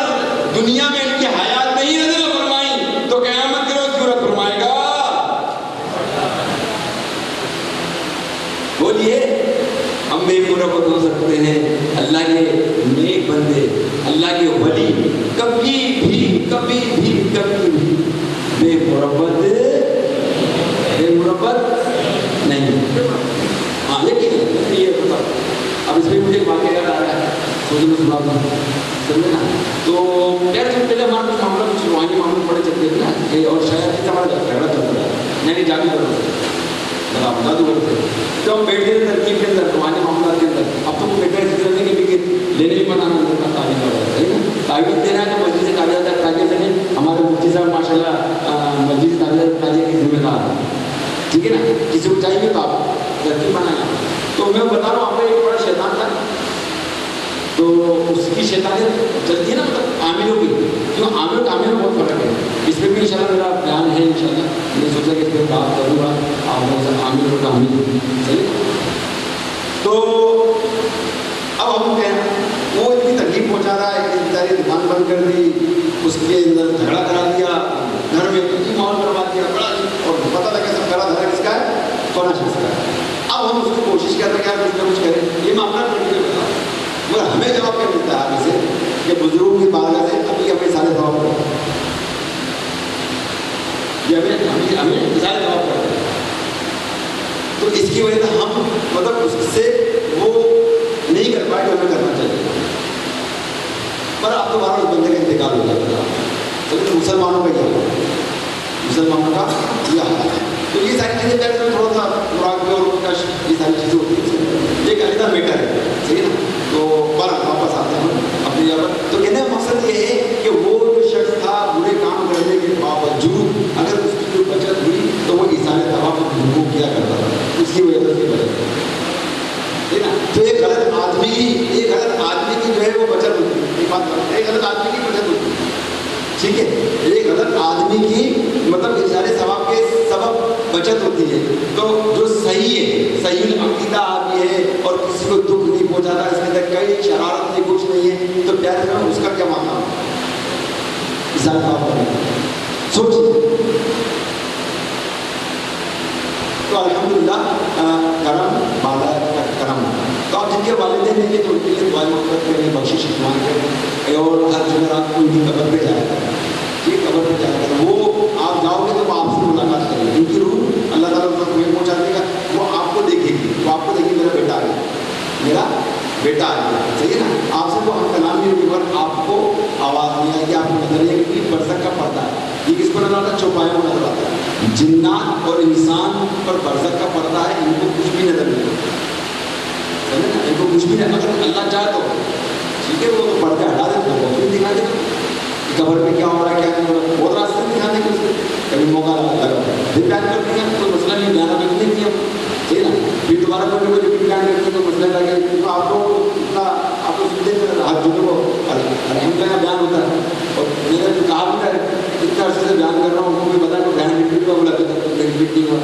دنیا میں ان کی حیات میں ہی نظر فرمائی تو قیامت کے روز کیوں نہ فرمائے گا؟ بولیے. ہم بے مربت ہو سکتے ہیں، اللہ کے نیک بندے، اللہ کے ولی کبھی بھی بے مربت نہیں. ہاں لیکن یہ بتا اب اس میں مجھے واقعہ یاد آ رہا ہے، سوچنے میں سنا دوں سمجھے نا. تو ڈیڑھ سال پہلے ہمارے کچھ معاملہ کچھ روحانی معاملے پڑے چلتے تھے نا، اور شاید ہمارا جھگڑا چلتا تھا، نہیں جانے کرو آپ بتا دوں کرتے. تو ہم بیٹھتے تھے ترکیب کے اندر، روحانی معاملات کے اندر. اب تو بیٹھے رہنے کے بھی لینے بھی بتانا ہوتا تعلیم کا ہے نا. تعلیم دینا ہے تو مسجد سے کہا جاتا ہے تاکہ دینے. ہمارے مفتی صاحب ماشاء اللہ مسجد سے تعلیم کی ذمہ دار ہے. ٹھیک ہے نا، کسی کو چاہیے تو آپ ترکیب بنانا. تو میں بتا رہا ہوں آپ کو ایک بڑا شیطان تھا، تو اس کی شیطانیت چلتی ہے نا، مطلب عاملوں کی. کیوں عامل کامل میں بہت فرق ہے. اس میں بھی انشاءاللہ میرا بیان ہے انشاءاللہ. میں سوچا کہ اس میں بات کروں گا آپ لوگوں سے عامل اور کامل. صحیح. تو اب ہم کہیں وہ اتنی تکلیف پہنچا رہا ہے کہ ساری دکان بند کر دی، اس کے اندر جھگڑا کرا دیا، گھر میں اتنی ماحول کروا دیا بڑا، اور پتہ لگا کپڑا دھرا کس کا ہے؟ فلاں شخص کا ہے. اب ہم اس کی کوشش کر رہے ہیں کہ آپ کچھ نہ کچھ کریں. یہ معاملہ پریکٹیکل بتا مگر ہمیں جواب کیا ملتا ہے آگے سے کہ بزرگوں کی بارگاہ سے ابھی ہمیں سارے جواب کریں. یہ ہمیں سارے جواب کریں. تو اس کی وجہ سے ہم مطلب اس سے وہ نہیں کر پائے جو ہمیں کرنا چاہیے. پر اب دوبارہ اس بندے کا انتقال ہو جاتا ہے. تو مسلمانوں کا کیا ہوا؟ مسلمانوں کا یہ حال ہے. تو یہ ساری چیزیں پہلے میں تھوڑا سا مراقبے اور کش یہ ساری چیزیں ہوتی ہیں. ایک علیحدہ میٹر ہے, صحیح ہے نا. تو پر واپس آتے ہیں اپنی جگہ پر. تو کہنے کا مقصد یہ ہے کہ وہ جو شخص تھا برے کام کرنے کے باوجود اگر اس کی جو بچت ہوئی تو وہ ایثار ثواب کو کیا کرتا تھا. اس کی وجہ سے اس کی بچت ہے نا. تو ایک غلط آدمی کی جو ہے وہ بچت ہوتی ہے. ایک بات ایک غلط آدمی کی بچت ہوتی ہے, ٹھیک ہے. ایک غلط آدمی کی مطلب ایثار ثواب کے سبب بچت ہوتی ہے. تو جو صحیح ہے, صحیح عقیدہ آدمی ہے اور کسی کو دکھ نہیں پہنچاتا, اس کے اندر کوئی شرارت نہیں, کچھ نہیں ہے, تو پیارے میں اس کا کیا معنی ہے؟ ایثار ثواب کرنا سوچیے. تو الحمدللہ کرم بالا کرم. تو آپ جن کے والدین ہیں تو ان کے لیے دعائیں مغفرت کریں, بخشش مانگیں اور ہر جمعرات کو ان کی قبر پہ جایا کریں. یہ قبر پہ جایا کریں. وہ آپ جاؤ گے تو وہ آپ سے ملاقات کریں. ان کی روح اللہ تعالیٰ اس تمہیں پہنچا دے گا. وہ آپ کو دیکھے گی, وہ آپ کو دیکھے میرا بیٹا آ گیا, میرا بیٹا آ گیا, صحیح ہے نا. آپ سے وہ ہم کلام نہیں ہوگی پر آپ کو آواز نہیں آئے گی. آپ کو نظر آئے گی برسک کا پردہ ہے. یہ کس کو نظر آتا ہے؟ چوپایا ہوا نظر آتا ہے. جنات اور انسان پر برزخ کا پردہ ہے, ان کو کچھ بھی نظر نہیں آتا, ان کو کچھ بھی نہیں. اگر اللہ چاہے تو ٹھیک ہے, وہ تو پردے ہٹا دیتے ہیں, وہ دکھا دیتے ہیں قبر میں کیا ہو رہا ہے کیا نہیں ہو رہا ہے. بہت راستے دکھانے کے اسے کبھی موقع لگا پھر بیان کر دیں گے. کوئی مسئلہ نہیں, بیان ابھی نہیں کیا, ٹھیک ہے نا. پھر دوبارہ کوئی نہ کوئی بیان کرتے تو مسئلہ لگے. تو آپ کو اتنا آپ کو سنتے ہیں ہر جمعے کو الحمدللہ بیان ہوتا ہے. اور میں نے جو کہا بھی ہے اتنے عرصے سے بیان کر رہا ہوں, ان کو بھی پتا ہے کہ بیان ریپیٹ ہوا بولا تھا ریپیٹ نہیں ہوا.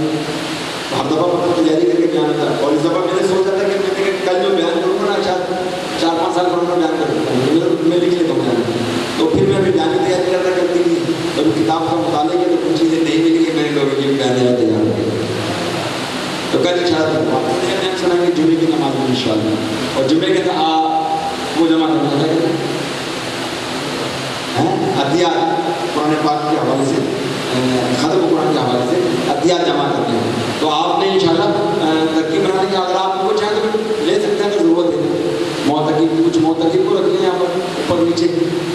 ہر دفعہ مطلب تیاری کر کے بیان ہوتا ہے. اور اس دفعہ میں نے سوچا تھا کہ میں کل جو بیان کروں گا نا 4-5 سال بعد میں بیان کروں گا, میں لکھ لیتا ہوں بیان. تو پھر میں بھی بیان کی تیاری کرتا کرتی تھی. جب کتاب کا مطالعے کے تو کچھ چیزیں نہیں ملی کہ میں نے لوگوں کی بیان تیار کیا. تو کل انشاءاللہ واپس بیان سنائیں گے جمعے کی نماز میں انشاءاللہ. اور جمعے کے وہ جمع کرنا ہے عطیات قرآن پاک کے حوالے سے, ختم قرآن کے حوالے سے عطیات جمع کرتے ہیں. تو آپ نے انشاءاللہ ترکیب بنا لی. اگر آپ کو چاہیں تو لے سکتے ہیں اگر ضرورت ہے. معتقد کچھ معتقد کو رکھ لیں یہاں پر اوپر نیچے,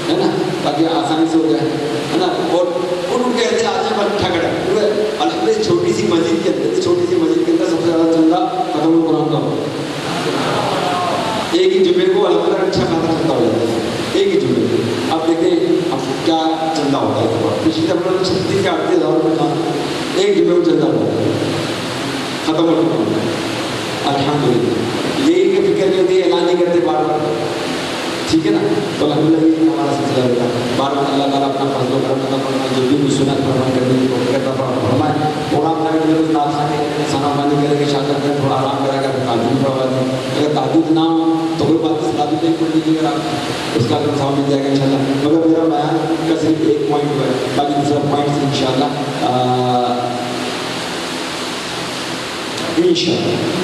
ہے نا, تاکہ آسانی سے ہو جائے, ہے نا. اور ان کہتے ہیں آج پر ٹھگڑ الحمد چھوٹی سی مسجد کے اندر, چھوٹی سی مسجد کے اندر سب سے زیادہ چندہ ختم قرآن کا ہوتا ہے. ایک ہی جمعے کو الحمد اچھا خاصا چندہ ہو جاتا ہے, ایک ہی جمعے کو. اب دیکھیں اب کیا چندہ ہوتا ہے. پچھلے دفعہ 36 یا 38 ہزار روپئے کا ایک جمعے کو چندہ ہوتا ہے ختم ہوتا ہے. الحمدللہ یہی کہ فکر نہیں ہوتی, اعلان نہیں کرتے بار بار, ٹھیک ہے نا. تو الحمدللہ یہ ہمارا سلسلہ ہوتا ہے. بار بار اللہ تعالیٰ اپنا فضل و کرم عطا فرمائے, جو بھی سنت فرمان کرنے کی توفیق عطا فرمائے. تھوڑا اپنا ثنا پانی کریں گے, شاہ کرتے ہیں, تھوڑا آرام کرا کر تعجب پڑھوا دیں. اگر تعجب نہ ہو تو کوئی بات نہیں, تعجب نہیں پڑھ لیجیے گا آپ, اس کا اگر ثواب مل جائے گا انشاءاللہ. مگر میرا بیان کا صرف ایک پوائنٹ ہوا ہے, باقی دوسرا پوائنٹ انشاءاللہ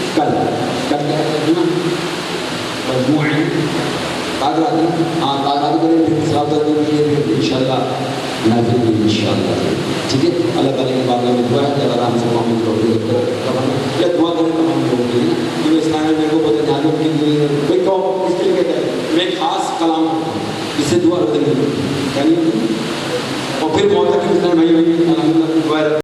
کل مجموعہ تاغات کریں, پھر صاحب درد کے لیے پھر انشاءاللہ نافذ بھی انشاءاللہ, ٹھیک ہے. اللہ تعالیٰ کے بارگاہ میں دعا ہے کہ اللہ ہم سے محمد توفیق یا دعا کریں تمام لوگوں کے لیے. جو اسلام میں میرے کو بہت جانوں کے لیے کوئی قوم اس کے لیے کہتا ہے میں خاص کلام کرتا ہوں, اس سے دعا رکھتے ہیں. اور پھر بہت تک بھائی الحمد للہ